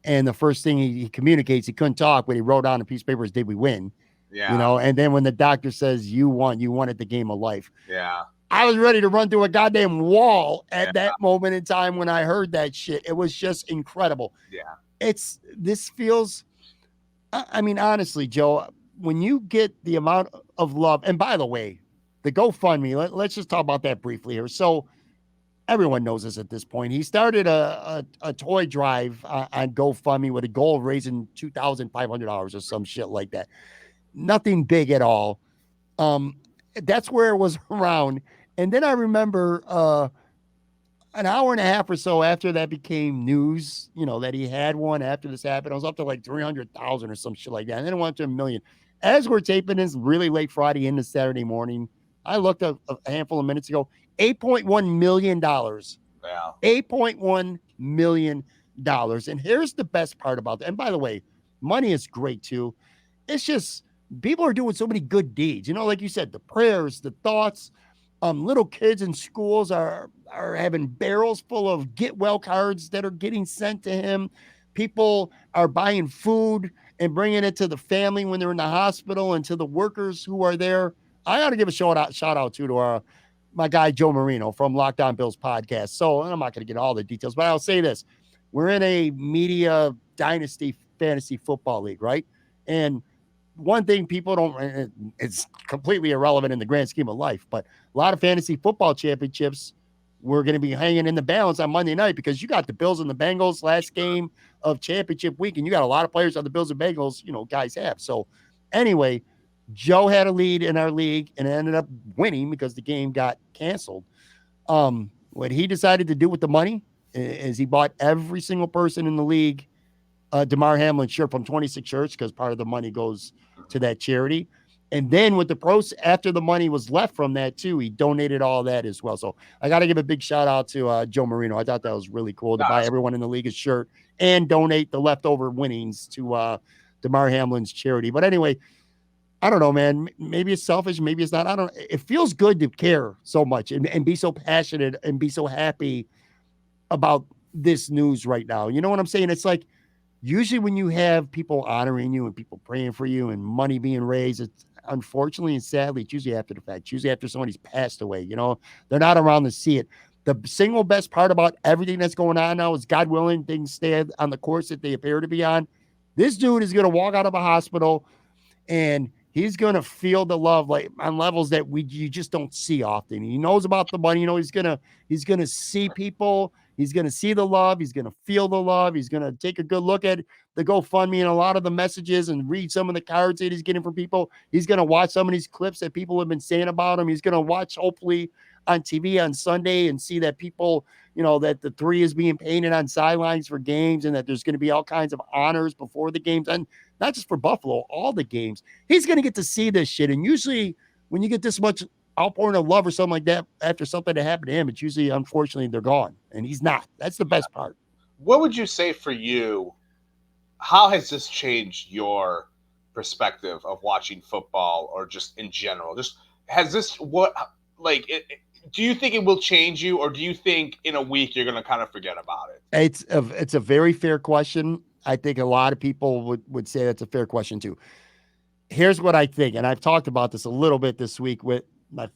and the first thing he communicates, he couldn't talk, but he wrote on a piece of paper is, did we win? Yeah. And then when the doctor says you wanted the game of life. Yeah. I was ready to run through a goddamn wall at that moment in time when I heard that shit. It was just incredible. Yeah. This feels, I mean, honestly, Joe, when you get the amount of love, and by the way, the GoFundMe, let's just talk about that briefly here. So everyone knows this at this point. He started a toy drive on GoFundMe with a goal of raising $2,500 or some shit like that. Nothing big at all. That's where it was around. And then I remember an hour and a half or so after that became news, that he had one after this happened. I was up to like 300,000 or some shit like that. And then it went to 1 million. As we're taping this really late Friday into Saturday morning, I looked up a handful of minutes ago, $8.1 million. Yeah. $8.1 million. And here's the best part about that. And by the way, money is great too. It's just people are doing so many good deeds. Like you said, the prayers, the thoughts. Little kids in schools are having barrels full of get well cards that are getting sent to him. People are buying food and bringing it to the family when they're in the hospital and to the workers who are there. I got to give a shout out to my guy Joe Marino from Locked On Bills podcast. So I'm not going to get all the details, but I'll say this: we're in a media dynasty fantasy football league, right? And one thing people don't, it's completely irrelevant in the grand scheme of life, but a lot of fantasy football championships we're going to be hanging in the balance on Monday night because you got the Bills and the Bengals last game of championship week, and you got a lot of players on the Bills and Bengals, guys have. So anyway, Joe had a lead in our league and ended up winning because the game got canceled. What he decided to do with the money is he bought every single person in the league Damar Hamlin shirt from 26 shirts because part of the money goes to that charity. And then with the pros, after the money was left from that too, he donated all that as well. So I got to give a big shout out to Joe Marino. I thought that was really cool to buy everyone in the league a shirt and donate the leftover winnings to Damar Hamlin's charity. But anyway, I don't know, man. Maybe it's selfish. Maybe it's not. I don't. It feels good to care so much and be so passionate and be so happy about this news right now. You know what I'm saying? It's like, usually when you have people honoring you and people praying for you and money being raised, it's unfortunately and sadly, it's usually after the fact. It's usually after somebody's passed away. They're not around to see it. The single best part about everything that's going on now is, God willing, things stay on the course that they appear to be on. This dude is going to walk out of a hospital and he's going to feel the love like on levels that you just don't see often. He knows about the money. He's going to see people. He's going to see the love. He's going to feel the love. He's going to take a good look at the GoFundMe and a lot of the messages and read some of the cards that he's getting from people. He's going to watch some of these clips that people have been saying about him. He's going to watch, hopefully, on TV on Sunday and see that people, that the 3 is being painted on sidelines for games and that there's going to be all kinds of honors before the games. And not just for Buffalo, all the games. He's going to get to see this shit. And usually when you get this much outpouring of love or something like that after something that happened to him, it's usually, unfortunately, they're gone. And he's not. That's the best part. What would you say for you? How has this changed your perspective of watching football or just in general? Just has this what like do you think it will change you, or do you think in a week you're going to kind of forget about it? It's a very fair question. I think a lot of people would say that's a fair question too. Here's what I think, and I've talked about this a little bit this week with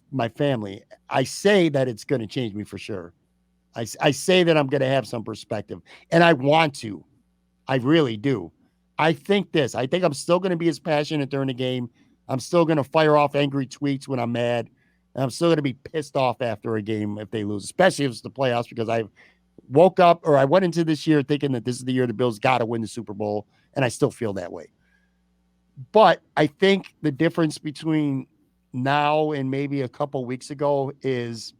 my family. I say that it's going to change me for sure. I say that I'm going to have some perspective, and I want to. I really do. I think this. I think I'm still going to be as passionate during the game. I'm still going to fire off angry tweets when I'm mad. And I'm still going to be pissed off after a game if they lose, especially if it's the playoffs, because I woke up or I went into this year thinking that this is the year the Bills got to win the Super Bowl, and I still feel that way. But I think the difference between now and maybe a couple weeks ago is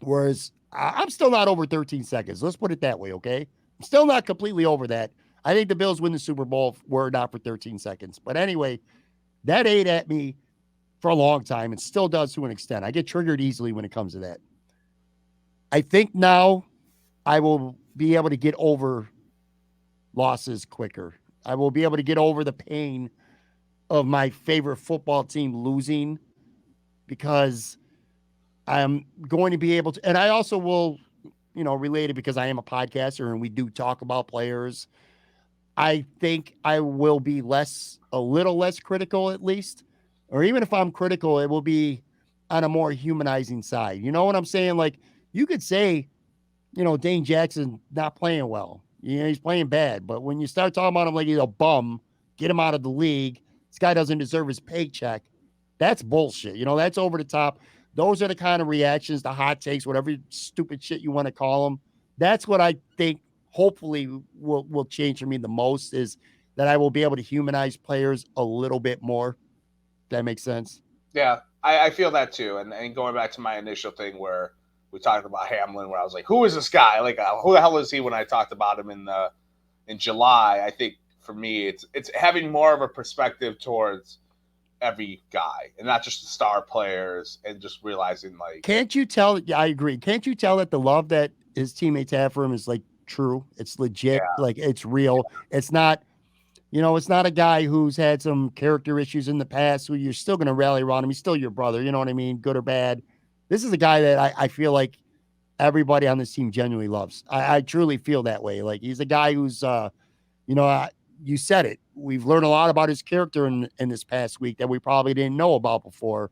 whereas I'm still not over 13 seconds. Let's put it that way, okay? I'm still not completely over that. I think the Bills win the Super Bowl were not for 13 seconds. But anyway, that ate at me for a long time and still does to an extent. I get triggered easily when it comes to that. I think now I will be able to get over losses quicker. I will be able to get over the pain of my favorite football team losing because I'm going to be able to, and I also will, relate it because I am a podcaster and we do talk about players. I think I will be a little less critical at least, or even if I'm critical, it will be on a more humanizing side. You know what I'm saying? Like you could say, Dane Jackson not playing well. He's playing bad. But when you start talking about him like he's a bum, get him out of the league. This guy doesn't deserve his paycheck. That's bullshit. That's over the top. Those are the kind of reactions, the hot takes, whatever stupid shit you want to call them. That's what I think hopefully will change for me the most is that I will be able to humanize players a little bit more. That makes sense. Yeah, I feel that too. And going back to my initial thing where we talked about Hamlin, where I was like, "Who is this guy? Like, who the hell is he?" When I talked about him in July, I think for me, it's having more of a perspective towards every guy and not just the star players, and just realizing like, can't you tell? Yeah, I agree. Can't you tell that the love that his teammates have for him is like true? It's legit. yeah, Like it's real. It's not. It's not a guy who's had some character issues in the past who you're still going to rally around him. He's still your brother. You know what I mean? Good or bad. This is a guy that I feel like everybody on this team genuinely loves. I truly feel that way. Like he's a guy who's, you said it. We've learned a lot about his character in this past week that we probably didn't know about before.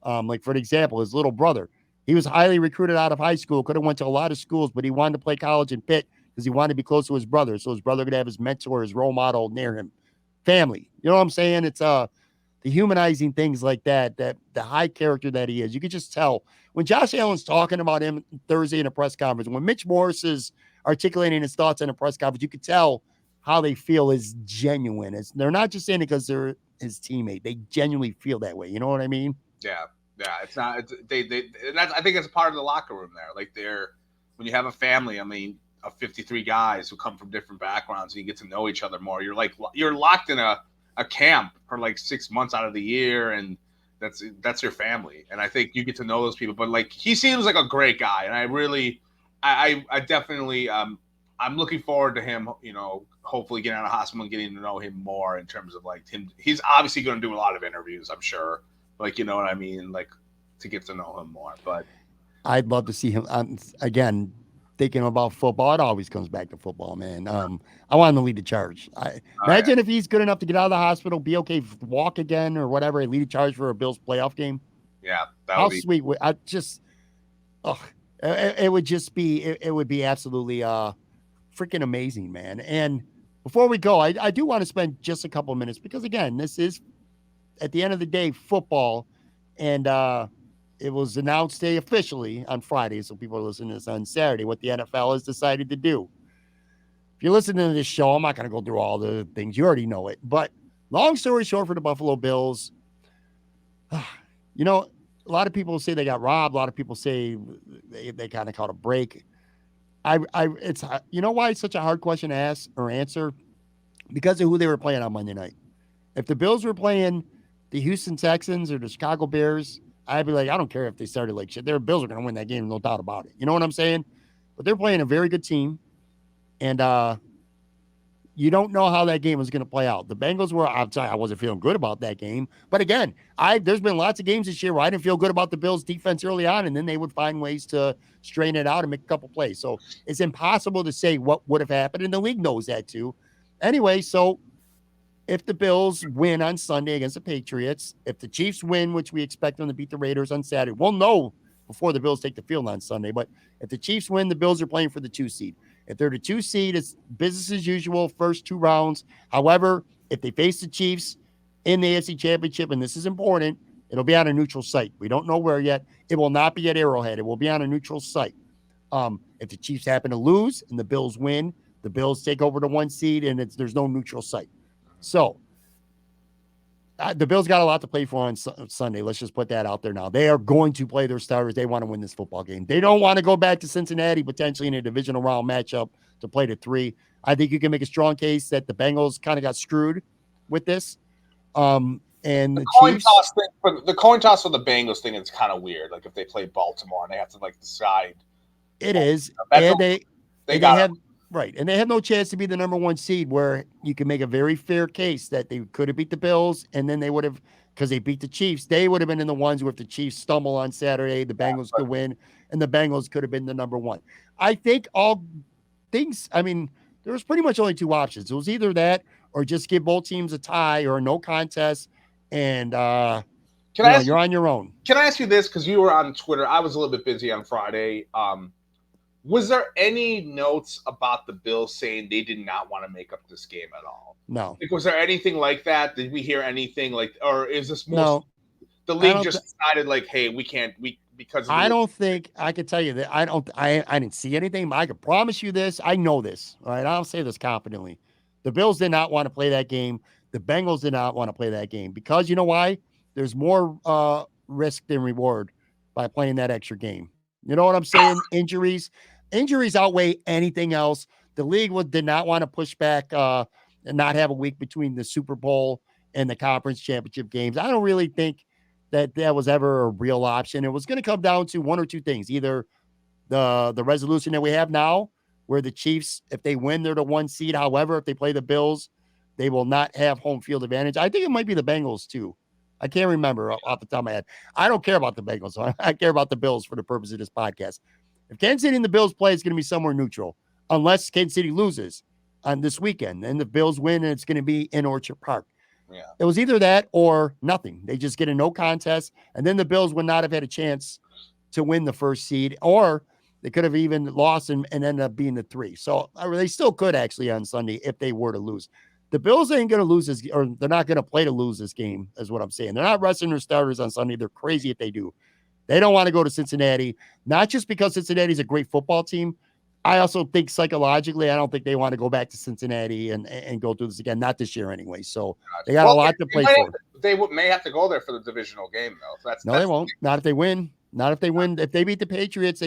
Like for example, his little brother. He was highly recruited out of high school, could have went to a lot of schools, but he wanted to play college in Pitt because he wanted to be close to his brother. So his brother could have his mentor, his role model near him. Family. You know what I'm saying? It's the humanizing things like that, that the high character that he is. You could just tell when Josh Allen's talking about him Thursday in a press conference, when Mitch Morse is articulating his thoughts in a press conference, you could tell how they feel is genuine. They're not just saying it because they're his teammate. They genuinely feel that way. You know what I mean? yeah, yeah. It's not. They. And that's, I think it's part of the locker room there. Like when you have a family. I mean, of 53 guys who come from different backgrounds, and you get to know each other more. You're locked in a camp for like 6 months out of the year, and that's your family. And I think you get to know those people. But like he seems like a great guy, and I definitely I'm looking forward to him. Hopefully getting out of hospital and getting to know him more in terms of like him. He's obviously going to do a lot of interviews, I'm sure. Like you know what I mean, like to get to know him more. But I'd love to see him again. Thinking about football, it always comes back to football, man. I want him to lead the charge. Imagine if he's good enough to get out of the hospital, be okay, walk again or whatever, and lead the charge for a Bills playoff game. Yeah, how sweet would I just? It would just be. It would be absolutely freaking amazing, man. And before we go, I do want to spend just a couple of minutes because again, this is at the end of the day football, and it was announced today officially on Friday, so people are listening to this on Saturday, what the NFL has decided to do. If you're listening to this show, I'm not going to go through all the things. You already know it. But long story short for the Buffalo Bills, a lot of people say they got robbed. A lot of people say they kind of caught a break. It's why it's such a hard question to ask or answer? Because of who they were playing on Monday night. If the Bills were playing the Houston Texans or the Chicago Bears, I'd be like, I don't care if they started like shit. Their Bills are going to win that game, no doubt about it. You know what I'm saying? But they're playing a very good team, and you don't know how that game was going to play out. The Bengals were, I'm sorry, I wasn't feeling good about that game. But again, there's been lots of games this year where I didn't feel good about the Bills defense early on, and then they would find ways to strain it out and make a couple plays. So it's impossible to say what would have happened, and the league knows that too. Anyway, so if the Bills win on Sunday against the Patriots, if the Chiefs win, which we expect them to beat the Raiders on Saturday, we'll know before the Bills take the field on Sunday. But if the Chiefs win, the Bills are playing for the 2 seed. If they're the 2 seed, it's business as usual, first 2 rounds. However, if they face the Chiefs in the AFC Championship, and this is important, it'll be on a neutral site. We don't know where yet. It will not be at Arrowhead. It will be on a neutral site. If the Chiefs happen to lose and the Bills win, the Bills take over the 1 seed, and there's no neutral site. So the Bills got a lot to play for on Sunday. Let's just put that out there now. They are going to play their starters. They want to win this football game. They don't want to go back to Cincinnati potentially in a divisional round matchup to play to 3. I think you can make a strong case that the Bengals kind of got screwed with this. And the coin Chiefs, toss thing, the coin toss for the Bengals thing is kind of weird. Like if they play Baltimore and they have to like decide. It is, and they have. Right. And they had no chance to be the number 1 seed, where you can make a very fair case that they could have beat the Bills, and then they would have, because they beat the Chiefs, they would have been in the ones where if the Chiefs stumble on Saturday, the Bengals could win, and the Bengals could have been the number 1. I think all things, I mean, there was pretty much only 2 options. It was either that or just give both teams a tie or a no contest, and you're on your own. Can I ask you this? Because you were on Twitter. I was a little bit busy on Friday. Was there any notes about the Bills saying they did not want to make up this game at all? No. Like, was there anything like that? Did we hear anything like, or is this more the league just decided like, hey, we can't, because I don't think I could tell you that. I didn't see anything. I can promise you this. I know this. All right. I'll say this confidently. The Bills did not want to play that game. The Bengals did not want to play that game because you know why? There's more risk than reward by playing that extra game. You know what I'm saying? Injuries outweigh anything else. The league did not want to push back and not have a week between the Super Bowl and the conference championship games. I don't really think that was ever a real option. It was going to come down to 1 or 2 things. Either the resolution that we have now, where the Chiefs, if they win, they're the 1 seed. However, if they play the Bills, they will not have home field advantage. I think it might be the Bengals too. I can't remember off the top of my head. I don't care about the Bengals. So I care about the Bills for the purpose of this podcast. If Kansas City and the Bills play, it's going to be somewhere neutral, unless Kansas City loses on this weekend. Then the Bills win, and it's going to be in Orchard Park. Yeah. It was either that or nothing. They just get a no contest, and then the Bills would not have had a chance to win the 1st seed, or they could have even lost and ended up being the 3. So they still could actually on Sunday if they were to lose. The Bills ain't going to lose this, or they're not going to play to lose this game, is what I'm saying. They're not resting their starters on Sunday. They're crazy if they do. They don't want to go to Cincinnati, not just because Cincinnati's a great football team. I also think psychologically, I don't think they want to go back to Cincinnati and go through this again. Not this year anyway. So they got a lot to play for. They may have to go there for the divisional game, though. No, they won't. Not if they win. Not if they win. If they beat the Patriots,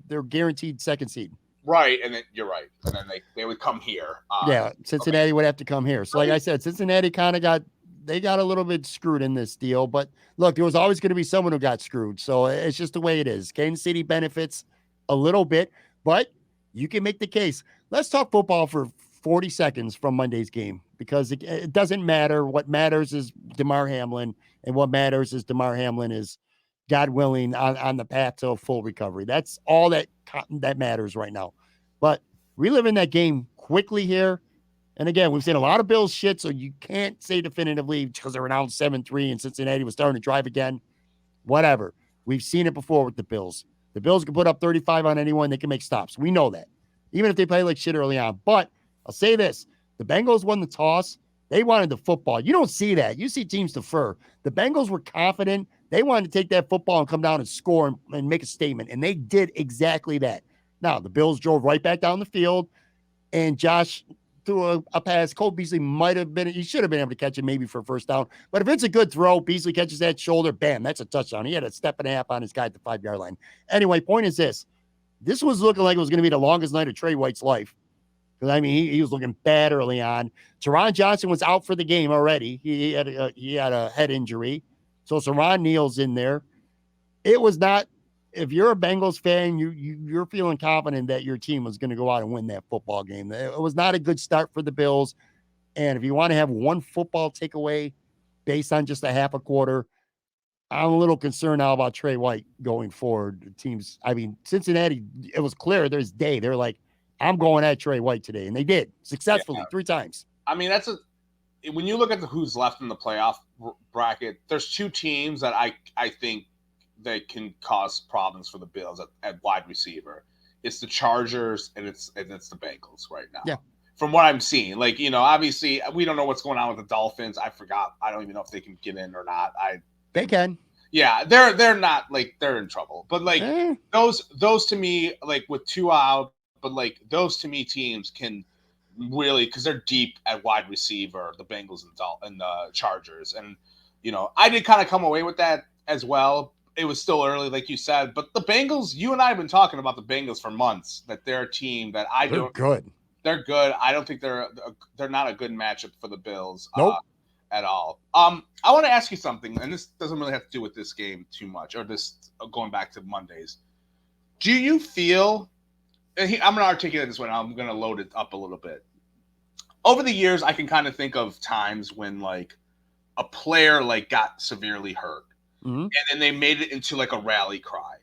they're guaranteed 2nd seed. Right, and then you're right. And then they would come here. Yeah, Cincinnati would have to come here. So like I said, Cincinnati kind of got a little bit screwed in this deal. But look, there was always going to be someone who got screwed. So it's just the way it is. Kansas City benefits a little bit, but you can make the case. Let's talk football for 40 seconds from Monday's game, because it doesn't matter. What matters is Damar Hamlin, and what matters is Damar Hamlin is, God willing, on the path to a full recovery. That's all that matters right now. But reliving that game quickly here, and again, we've seen a lot of Bills shit, so you can't say definitively because they're announced 7-3 and Cincinnati was starting to drive again. Whatever. We've seen it before with the Bills. The Bills can put up 35 on anyone. They can make stops. We know that, even if they play like shit early on. But I'll say this. The Bengals won the toss. They wanted the football. You don't see that. You see teams defer. The Bengals were confident. They wanted to take that football and come down and score and make a statement, and they did exactly that. Now, the Bills drove right back down the field, and Josh threw a pass. Cole Beasley he should have been able to catch it maybe for a 1st down. But if it's a good throw, Beasley catches that shoulder, bam, that's a touchdown. He had a 1.5 on his guy at the 5-yard line. Anyway, point is this. This was looking like it was going to be the longest night of Trey White's life. Because, I mean, he was looking bad early on. Teron Johnson was out for the game already. He had a head injury. So Teron Neal's in there. it was not. If you're a Bengals fan, you're feeling confident that your team was going to go out and win that football game. It was not a good start for the Bills. And if you want to have one football takeaway based on just a half a quarter, I'm a little concerned now about Trey White going forward. The teams, I mean, Cincinnati, it was clear there's day. They're like, I'm going at Trey White today. And they did successfully 3 times. I mean, when you look at who's left in the playoff bracket, there's 2 teams that I think that can cause problems for the Bills at wide receiver. It's the Chargers and it's the Bengals right now. Yeah. From what I'm seeing, like, obviously we don't know what's going on with the Dolphins. I forgot. I don't even know if they can get in or not. They can. Yeah, they're not, like, they're in trouble. But like those to me, like, with 2 out, but like those to me teams can really, because they're deep at wide receiver, the Bengals and the Chargers. And I did kind of come away with that as well. It was still early, like you said, but the Bengals, you and I have been talking about the Bengals for months, that they're a team that They're good. They're good. I don't think they're not a good matchup for the Bills. Nope. At all. I want to ask you something, and this doesn't really have to do with this game too much, or this going back to Mondays. Do you feel? I'm going to articulate this one. I'm going to load it up a little bit. Over the years, I can kind of think of times when, like, a player like got severely hurt, and then they made it into like a rally cry.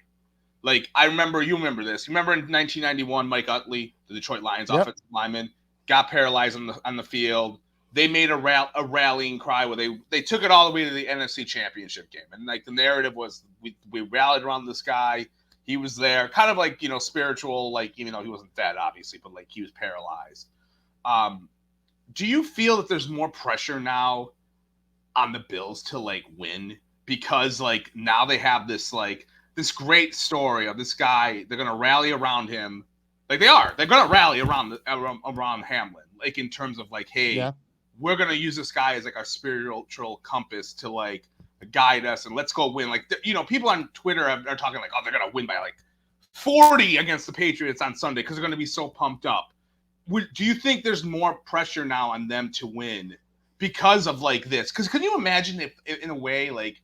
Like, you remember this. You remember in 1991, Mike Utley, the Detroit Lions offensive lineman, got paralyzed on the field. They made a rallying cry where they took it all the way to the NFC Championship game. And, like, the narrative was we rallied around this guy. He was there, kind of like, spiritual, like, even though he wasn't dead, obviously, but, like, he was paralyzed. Do you feel that there's more pressure now on the Bills to, like, win? Because, like, now they have this, like, this great story of this guy. They're going to rally around him. Like, they are. They're going to rally around Hamlin, like, in terms of, like, hey, we're going to use this guy as, like, our spiritual compass to, like, guide us, and let's go win. Like, people on Twitter are talking like, oh, they're going to win by, like, 40 against the Patriots on Sunday because they're going to be so pumped up. Do you think there's more pressure now on them to win because of, like, this? Because can you imagine if, in a way, like,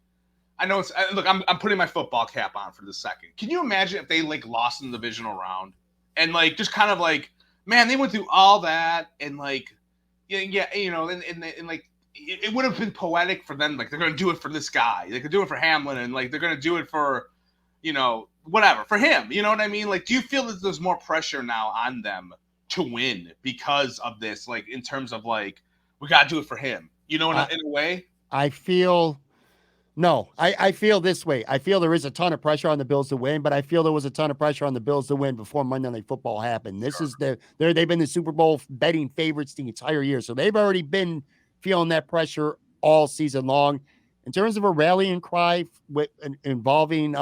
I know it's – look, I'm putting my football cap on for this second. Can you imagine if they, like, lost in the divisional round and, like, just kind of, like, man, they went through all that and, like, yeah, and like, it would have been poetic for them. Like, they're going to do it for this guy. They could do it for Hamlin, and, like, they're going to do it for, whatever, for him. You know what I mean? Like, do you feel that there's more pressure now on them to win because of this? Like, in terms of, like, we got to do it for him. In a way? I feel this way. I feel there is a ton of pressure on the Bills to win, but I feel there was a ton of pressure on the Bills to win before Monday Night Football happened. This is they've been the Super Bowl betting favorites the entire year. So they've already been feeling that pressure all season long. In terms of a rallying cry involving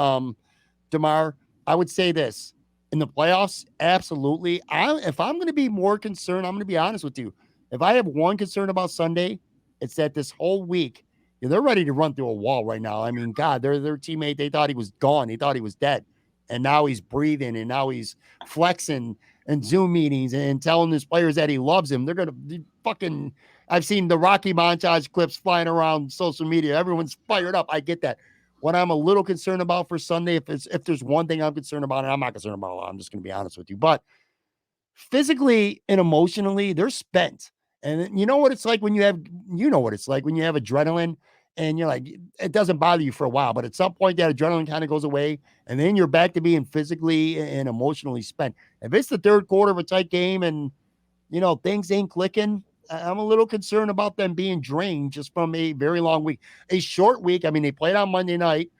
Damar, I would say this. In the playoffs, absolutely. If I'm going to be more concerned, I'm going to be honest with you. If I have one concern about Sunday, it's that this whole week, they're ready to run through a wall right now. I mean, God, their teammate, they thought he was gone. They thought he was dead. And now he's breathing, and now he's flexing and Zoom meetings and telling his players that he loves him. They're going to fucking – I've seen the Rocky montage clips flying around social media. Everyone's fired up. I get that. What I'm a little concerned about for Sunday, if there's one thing I'm concerned about, and I'm not concerned about a lot, I'm just going to be honest with you, but physically and emotionally, they're spent. And you know what it's like when you have adrenaline and you're like, it doesn't bother you for a while, but at some point that adrenaline kind of goes away and then you're back to being physically and emotionally spent. If it's the third quarter of a tight game and, things ain't clicking, I'm a little concerned about them being drained just from a very long week, a short week. I mean, they played on Monday night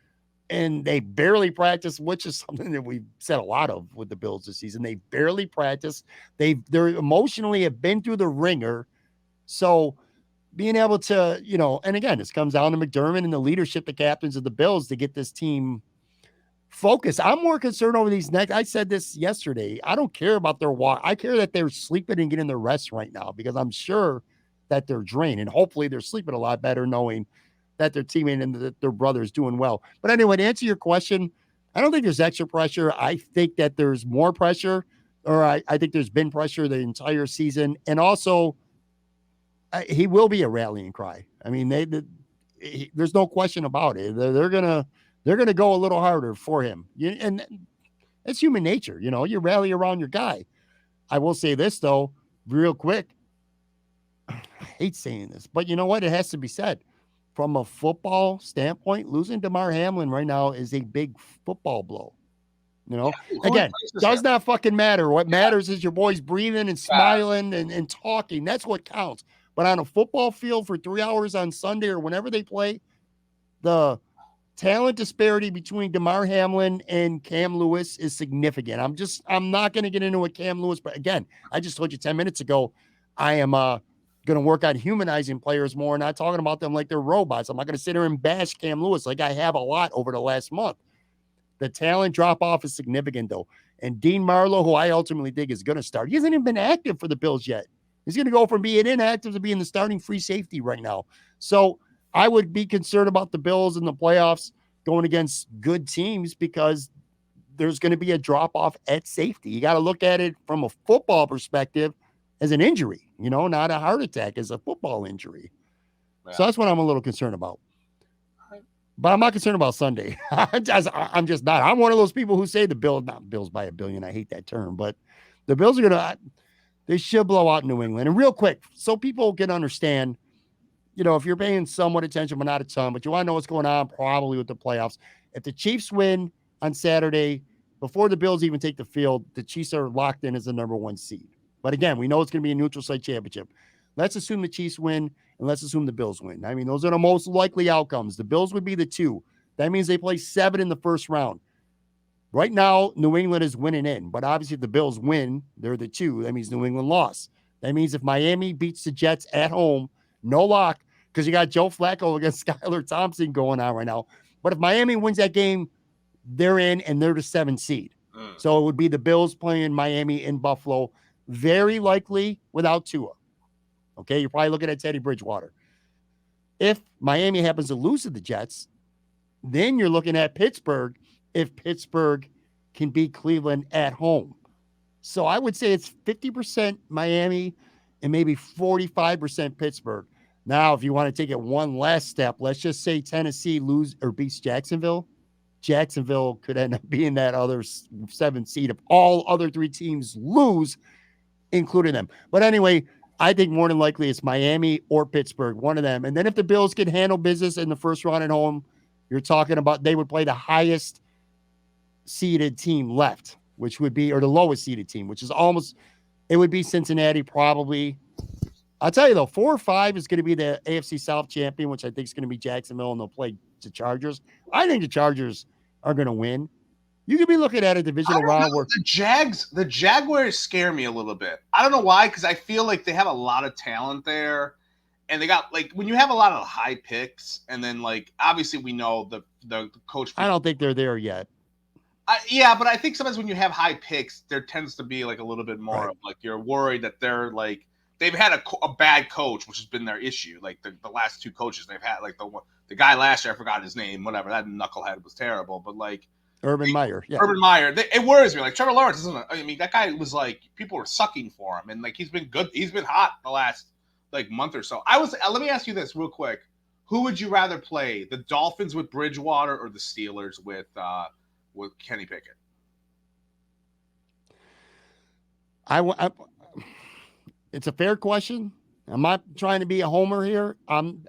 and they barely practiced, which is something that we've said a lot of with the Bills this season. They barely practiced. They're emotionally have been through the ringer. So being able to, and again, this comes down to McDermott and the leadership, the captains of the Bills, to get this team focused. I'm more concerned over these next. I said this yesterday. I don't care about their walk. I care that they're sleeping and getting their rest right now because I'm sure that they're drained and hopefully they're sleeping a lot better knowing that their teammate and that their brother is doing well. But anyway, to answer your question, I don't think there's extra pressure. I think that there's more pressure, or I think there's been pressure the entire season. And also, he will be a rallying cry. I mean, there's no question about it. They're gonna they're going to go a little harder for him. And it's human nature. You rally around your guy. I will say this, though, real quick. I hate saying this, but you know what? It has to be said. From a football standpoint, losing Damar Hamlin right now is a big football blow. Again, does not fucking matter. What matters is your boys breathing and smiling and talking. That's what counts. But on a football field for 3 hours on Sunday or whenever they play, the talent disparity between Damar Hamlin and Cam Lewis is significant. I'm not going to get into it, Cam Lewis, but again, I just told you 10 minutes ago, I am going to work on humanizing players more, not talking about them like they're robots. I'm not going to sit here and bash Cam Lewis like I have a lot over the last month. The talent drop-off is significant, though. And Dean Marlowe, who I ultimately think is going to start, he hasn't even been active for the Bills yet. He's going to go from being inactive to being the starting free safety right now. So I would be concerned about the Bills in the playoffs going against good teams because there's going to be a drop-off at safety. You got to look at it from a football perspective as an injury, not a heart attack, as a football injury. Yeah. So that's what I'm a little concerned about. But I'm not concerned about Sunday. I'm just not. I'm one of those people who say the Bills, not Bills by a billion. I hate that term, but the Bills are they should blow out New England. And real quick, so people can understand, if you're paying somewhat attention, but not a ton, but you want to know what's going on probably with the playoffs. If the Chiefs win on Saturday, before the Bills even take the field, the Chiefs are locked in as the number 1 seed. But again, we know it's going to be a neutral site championship. Let's assume the Chiefs win, and let's assume the Bills win. I mean, those are the most likely outcomes. The Bills would be the 2. That means they play 7 in the first round. Right now, New England is winning in. But obviously, if the Bills win, they're the 2. That means New England lost. That means if Miami beats the Jets at home, no lock, because you got Joe Flacco against Skylar Thompson going on right now. But if Miami wins that game, they're in, and they're the 7 seed. So it would be the Bills playing Miami in Buffalo, very likely without Tua. Okay, you're probably looking at Teddy Bridgewater. If Miami happens to lose to the Jets, then you're looking at Pittsburgh if Pittsburgh can beat Cleveland at home. So I would say it's 50% Miami and maybe 45% Pittsburgh. Now, if you want to take it one last step, let's just say Tennessee lose or beats Jacksonville. Jacksonville could end up being that other 7 seed if all other 3 teams lose, including them. But anyway, I think more than likely it's Miami or Pittsburgh, one of them. And then if the Bills can handle business in the first round at home, you're talking about they would play the highest seeded team left, which would be, or the lowest seeded team, which is almost, it would be Cincinnati probably. I'll tell you though, 4 or 5 is going to be the AFC South champion, which I think is going to be Jacksonville, and they'll play the Chargers. I think the Chargers are going to win. You could be looking at a divisional round where the Jaguars scare me a little bit. I don't know why, because I feel like they have a lot of talent there, and they got when you have a lot of high picks, and then obviously we know the coach. I don't think they're there yet. Yeah, but I think sometimes when you have high picks, there tends to be a little bit more of you're worried that they're they've had a bad coach, which has been their issue. The last 2 coaches they've had, the guy last year, I forgot his name, whatever. That knucklehead was terrible, but Urban Meyer. Yeah. Urban Meyer. It worries me. Trevor Lawrence isn't. I mean, that guy was people were sucking for him, and he's been good. He's been hot the last month or so. Let me ask you this real quick: who would you rather play, the Dolphins with Bridgewater or the Steelers with Kenny Pickett? It's a fair question. I'm not trying to be a homer here.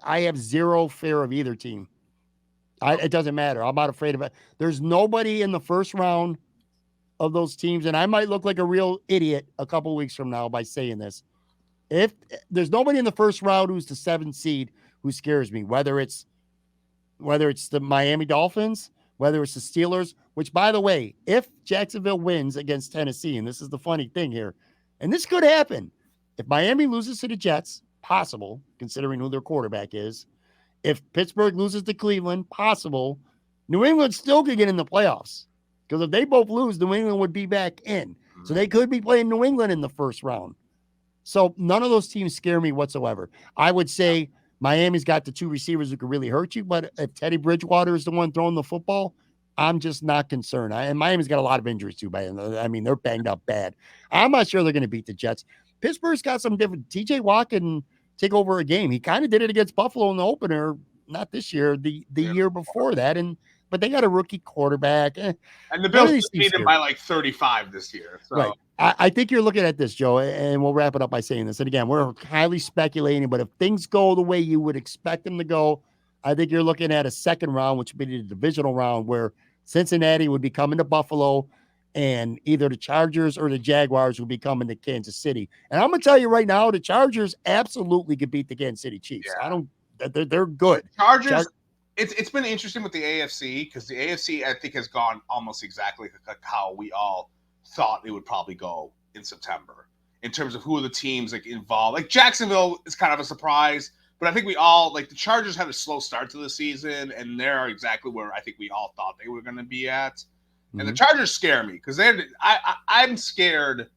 I have zero fear of either team. It doesn't matter. I'm not afraid of it. There's nobody in the first round of those teams, and I might look like a real idiot a couple weeks from now by saying this. If there's nobody in the first round who's the 7th seed who scares me, whether it's the Miami Dolphins, whether it's the Steelers, which, by the way, if Jacksonville wins against Tennessee, and this is the funny thing here, and this could happen, if Miami loses to the Jets, possible, considering who their quarterback is. If Pittsburgh loses to Cleveland, possible. New England still could get in the playoffs. Because if they both lose, New England would be back in. So they could be playing New England in the first round. So none of those teams scare me whatsoever. I would say Miami's got the 2 receivers who could really hurt you. But if Teddy Bridgewater is the one throwing the football, I'm just not concerned. And Miami's got a lot of injuries too. I mean, they're banged up bad. I'm not sure they're going to beat the Jets. Pittsburgh's got some different. TJ Watt can take over a game. He kind of did it against Buffalo in the opener, not this year, the year before that, and but they got a rookie quarterback. And the None of Bills these teams beat him by like 35 this year. So. Right. I think you're looking at this, Joe, and we'll wrap it up by saying this. And again, we're highly speculating, but if things go the way you would expect them to go, I think you're looking at a second round, which would be the divisional round, where Cincinnati would be coming to Buffalo, and either the Chargers or the Jaguars would be coming to Kansas City. And I'm going to tell you right now, the Chargers absolutely could beat the Kansas City Chiefs. Yeah. They're good. Chargers. It's been interesting with the AFC because the AFC, I think, has gone almost exactly like how we all thought it would probably go in September in terms of who are the teams like involved. Like Jacksonville is kind of a surprise, but I think we all like the Chargers had a slow start to the season, and they're exactly where I think we all thought they were going to be at. Mm-hmm. And the Chargers scare me because I'm scared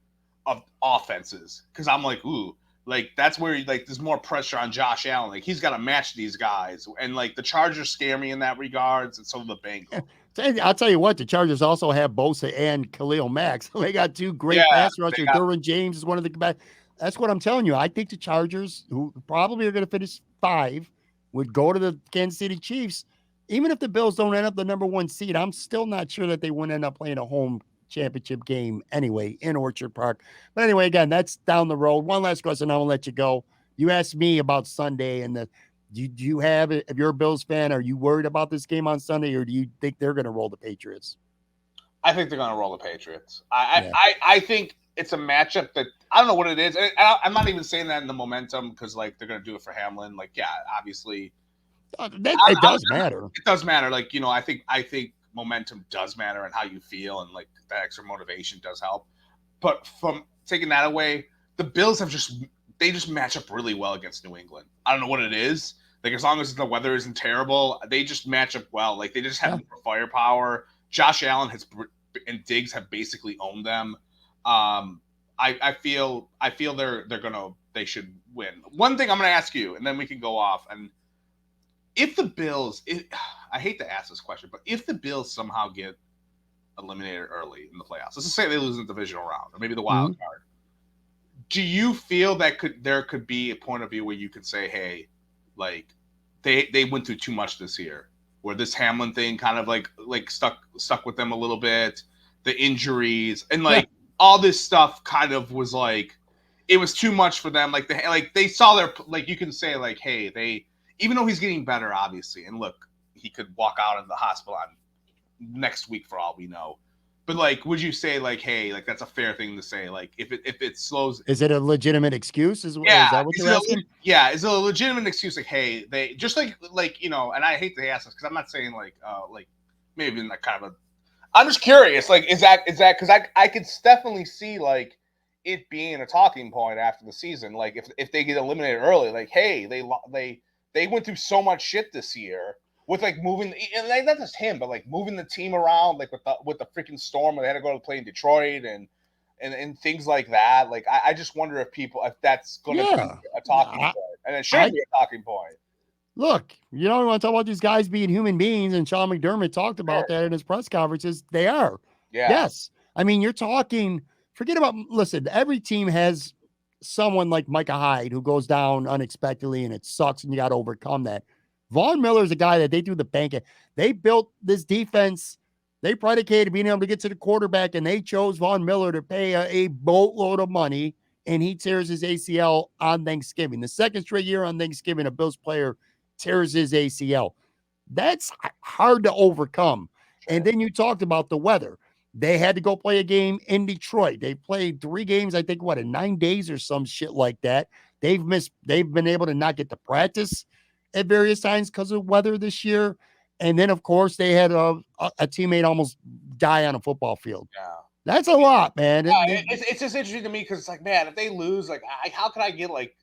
of offenses because I'm like, ooh. Like, that's where, like, there's more pressure on Josh Allen. Like, he's got to match these guys. And, like, the Chargers scare me in that regards, and so do the Bengals. I'll tell you what, the Chargers also have Bosa and Khalil Mack. So they got two great pass rushers. Derwin James is one of the best. That's what I'm telling you. I think the Chargers, who probably are going to finish 5, would go to the Kansas City Chiefs. Even if the Bills don't end up the number 1 seed, I'm still not sure that they wouldn't end up playing a home championship game anyway in Orchard Park. But anyway, again, that's down the road. One last question, I will let you go. You asked me about Sunday, and do you have, if you're a Bills fan, are you worried about this game on Sunday, or do you think they're going to roll the Patriots? I think they're going to roll the Patriots. I think it's a matchup that I don't know what it is. I'm not even saying that in the momentum because like they're going to do it for Hamlin. Like, yeah, obviously, it does matter. It does matter. Like, you know, I think momentum does matter and how you feel, and like that extra motivation does help. But from taking that away, the Bills just match up really well against New England. I don't know what it is. Like, as long as the weather isn't terrible, they just match up well. Like, they just have more firepower. Josh Allen and Diggs have basically owned them. I feel they should win. One thing I'm gonna ask you, and then we can go off. And if the Bills, I hate to ask this question, but if the Bills somehow get eliminated early in the playoffs, let's just say they lose in the divisional round or maybe the wild card, do you feel that there could be a point of view where you could say, hey, like they went through too much this year, where this Hamlin thing kind of like stuck with them a little bit, the injuries and all this stuff kind of was like it was too much for them. Like they saw their, like, you can say like, hey, even though he's getting better, obviously, and look, he could walk out of the hospital on next week for all we know. But like, would you say like, hey, like that's a fair thing to say? Like, if it slows, is it a legitimate excuse? Is that what you're asking? Is it a legitimate excuse? Like, hey, they just like you know, and I hate to ask this because I'm not saying like maybe in that kind of a. I'm just curious. Like, is that because I could definitely see like it being a talking point after the season. Like, if they get eliminated early, like, hey, they went through so much shit this year with like moving, and like, not just him, but like moving the team around, like with the freaking storm where they had to go to play in Detroit and things like that. Like, I just wonder if that's going to be a talking point, and it should be a talking point. Look, you don't want to talk about these guys being human beings, and Sean McDermott talked about that in his press conferences. They are. Yeah. Yes. I mean, you're talking, listen, every team has someone like Micah Hyde who goes down unexpectedly and it sucks and you got to overcome that. Von Miller's a guy that they do the bank at. They built this defense. They predicated being able to get to the quarterback, and they chose Von Miller to pay a boatload of money, and he tears his ACL on Thanksgiving. The second straight year on Thanksgiving, a Bills player tears his ACL. That's hard to overcome. And then you talked about the weather. They had to go play a game in Detroit. They played 3 games, I think, in 9 days or some shit like that. They've been able to not get to practice at various times because of weather this year. And then, of course, they had a teammate almost die on a football field. Yeah. That's a lot, man. It's just interesting to me because it's like, man, if they lose, like, how could I get like,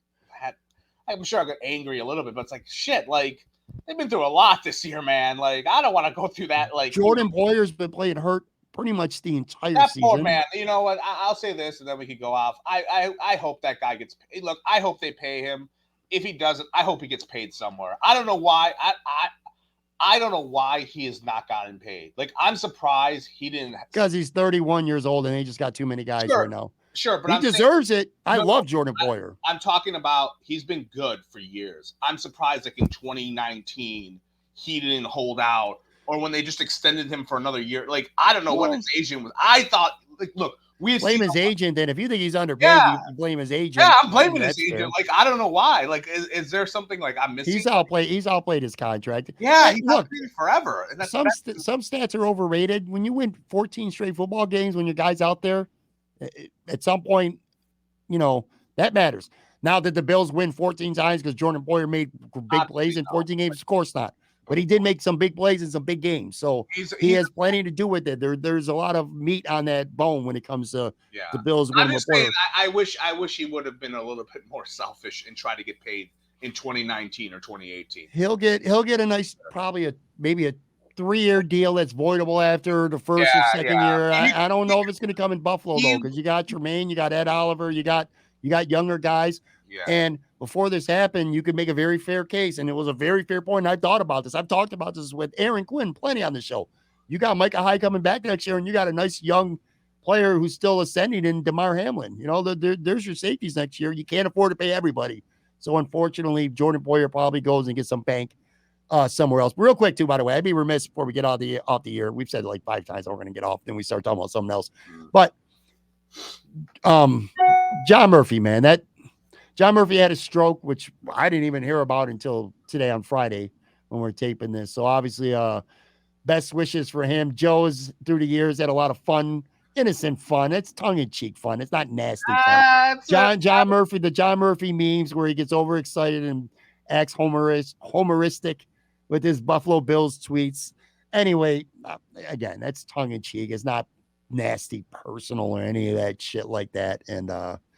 I'm sure I got angry a little bit, but it's like, shit, like, they've been through a lot this year, man. Like, I don't want to go through that. Like, Jordan Boyer's been playing hurt pretty much the entire season. Poor man. You know what? I'll say this, and then we can go off. I hope that guy gets paid. Look, I hope they pay him. If he doesn't, I hope he gets paid somewhere. I don't know why. I don't know why he has not gotten paid. Like, I'm surprised he didn't. Because he's 31 years old and they just got too many guys right now. Sure, but he deserves it. I love Jordan Boyer. I'm talking about he's been good for years. I'm surprised like in 2019 he didn't hold out or when they just extended him for another year. Like, I don't know what his agent was. I thought, like, look, blame his agent, and if you think he's underpaid, Yeah. you blame his agent. Yeah, I'm blaming his That's fair. agent. Like, I don't know why. Like, is there something like I'm missing? He's outplayed his contract. Yeah, he's look, outplayed forever. And some stats are overrated. When you win 14 straight football games, when your guy's out there, at some point, you know, that matters. Now, did the Bills win 14 times because Jordan Poyer made big plays in 14 games? Of course not. But he did make some big plays in some big games. So he has plenty to do with it. There's a lot of meat on that bone when it comes to the Bills winning with Poyer. I wish he would have been a little bit more selfish and tried to get paid in 2019 or 2018. He'll get a nice, probably maybe a 3-year deal that's voidable after the first or second year. I don't know if it's going to come in Buffalo though, because you got Tremaine, you got Ed Oliver, you got younger guys. Yeah. And before this happened, you could make a very fair case, and it was a very fair point. And I thought about this. I've talked about this with Aaron Quinn plenty on the show. You got Micah Hyde coming back next year, and you got a nice young player who's still ascending in Damar Hamlin. You know, there's your safeties next year. You can't afford to pay everybody. So unfortunately, Jordan Poyer probably goes and gets some bank somewhere else. Real quick, too, by the way, I'd be remiss before we get off the year. We've said it like 5 times that we're going to get off, then we start talking about something else. But John Murphy, man, John Murphy had a stroke, which I didn't even hear about until today on Friday when we're taping this. So obviously, best wishes for him. Joe's through the years had a lot of fun, innocent fun. It's tongue-in-cheek fun. It's not nasty fun. John Murphy, the John Murphy memes where he gets overexcited and acts homeristic with his Buffalo Bills tweets. Anyway, again, that's tongue-in-cheek. It's not nasty personal or any of that shit like that. And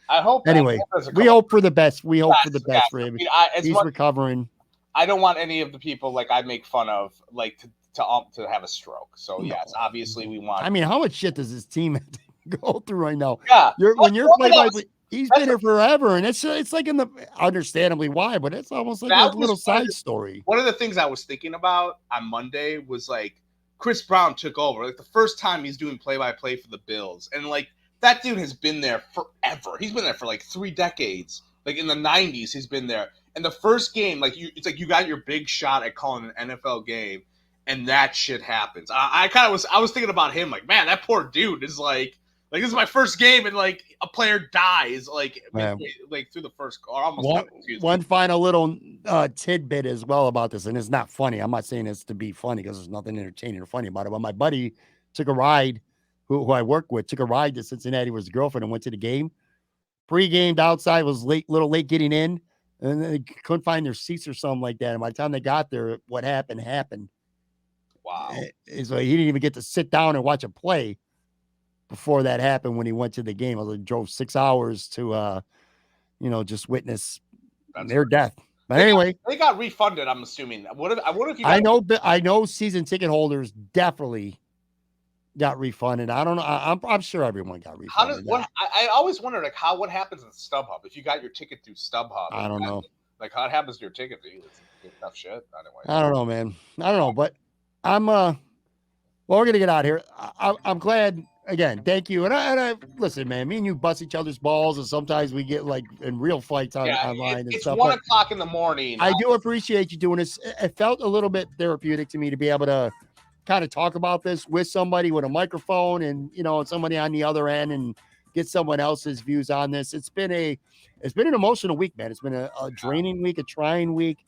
I hope. Anyway, we hope for the best. We hope for the best for him. He's recovering. I don't want any of the people like I make fun of like to have a stroke. So yes, obviously we want. I mean, how much shit does this team have to go through right now? Yeah, when you're play-by-play, he's been here forever, and it's like in the understandably why, but it's almost like a little side story. One of the things I was thinking about on Monday was like Chris Brown took over, like the first time he's doing play-by-play for the Bills, and like. That dude has been there forever. He's been there for like 3 decades. Like in the 90s, he's been there. And the first game, it's like you got your big shot at calling an NFL game, and that shit happens. I was thinking about him, like, man, that poor dude is like this is my first game, and like a player dies like through the first or almost. One final little tidbit as well about this, and it's not funny. I'm not saying it's to be funny because there's nothing entertaining or funny about it. But my buddy took a ride. Who I work with took a ride to Cincinnati with his girlfriend and went to the game. Pre-gamed outside, was little late getting in, and they couldn't find their seats or something like that. And by the time they got there, what happened. Wow! So he didn't even get to sit down and watch a play before that happened. When he went to the game, I drove 6 hours to, just witness their death. But anyway, they got refunded. I'm assuming. What if you? I know season ticket holders definitely got refunded. I don't know. I'm sure everyone got refunded. I always wonder what happens in StubHub if you got your ticket through StubHub. I don't know. Like how it happens to your ticket to you. It's tough shit. Anyway. I don't know, man. I don't know, but I'm well, we're gonna get out of here. I'm glad again. Thank you. And I listen, man. Me and you bust each other's balls, and sometimes we get like in real fights online and stuff. It's 1 o'clock in the morning. I do appreciate you doing this. It felt a little bit therapeutic to me to be able to kind of talk about this with somebody with a microphone and somebody on the other end and get someone else's views on this. It's been an emotional week, man. It's been a draining week, a trying week.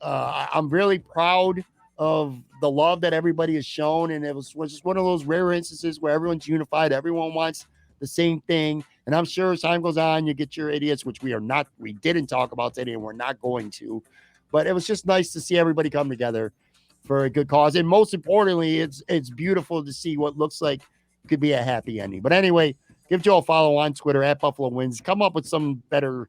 I'm really proud of the love that everybody has shown, and it was just one of those rare instances where everyone's unified, everyone wants the same thing. And I'm sure as time goes on, you get your idiots, which we didn't talk about today, and we're not going to. But it was just nice to see everybody come together for a good cause. And most importantly, it's beautiful to see what looks like could be a happy ending. But anyway, give Joe a follow on Twitter at Buffalo Wins. Come up with some better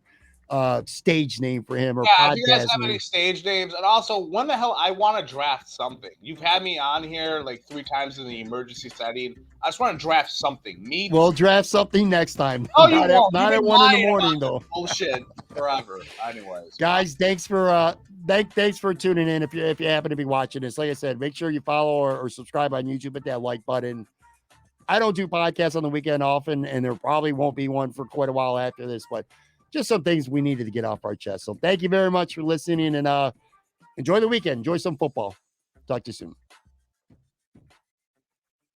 stage name for him or podcast. If you guys have any stage names, and also when the hell I want to draft something. You've had me on here like 3 times in the emergency setting. I just want to draft something. We'll draft something next time. Oh, you won't. Not at 1 in the morning though. Bullshit forever. Anyways, guys, thanks for tuning in. If you happen to be watching this, like I said, make sure you follow or subscribe on YouTube. Hit that like button. I don't do podcasts on the weekend often, and there probably won't be one for quite a while after this, but just some things we needed to get off our chest. So thank you very much for listening, and enjoy the weekend. Enjoy some football. Talk to you soon.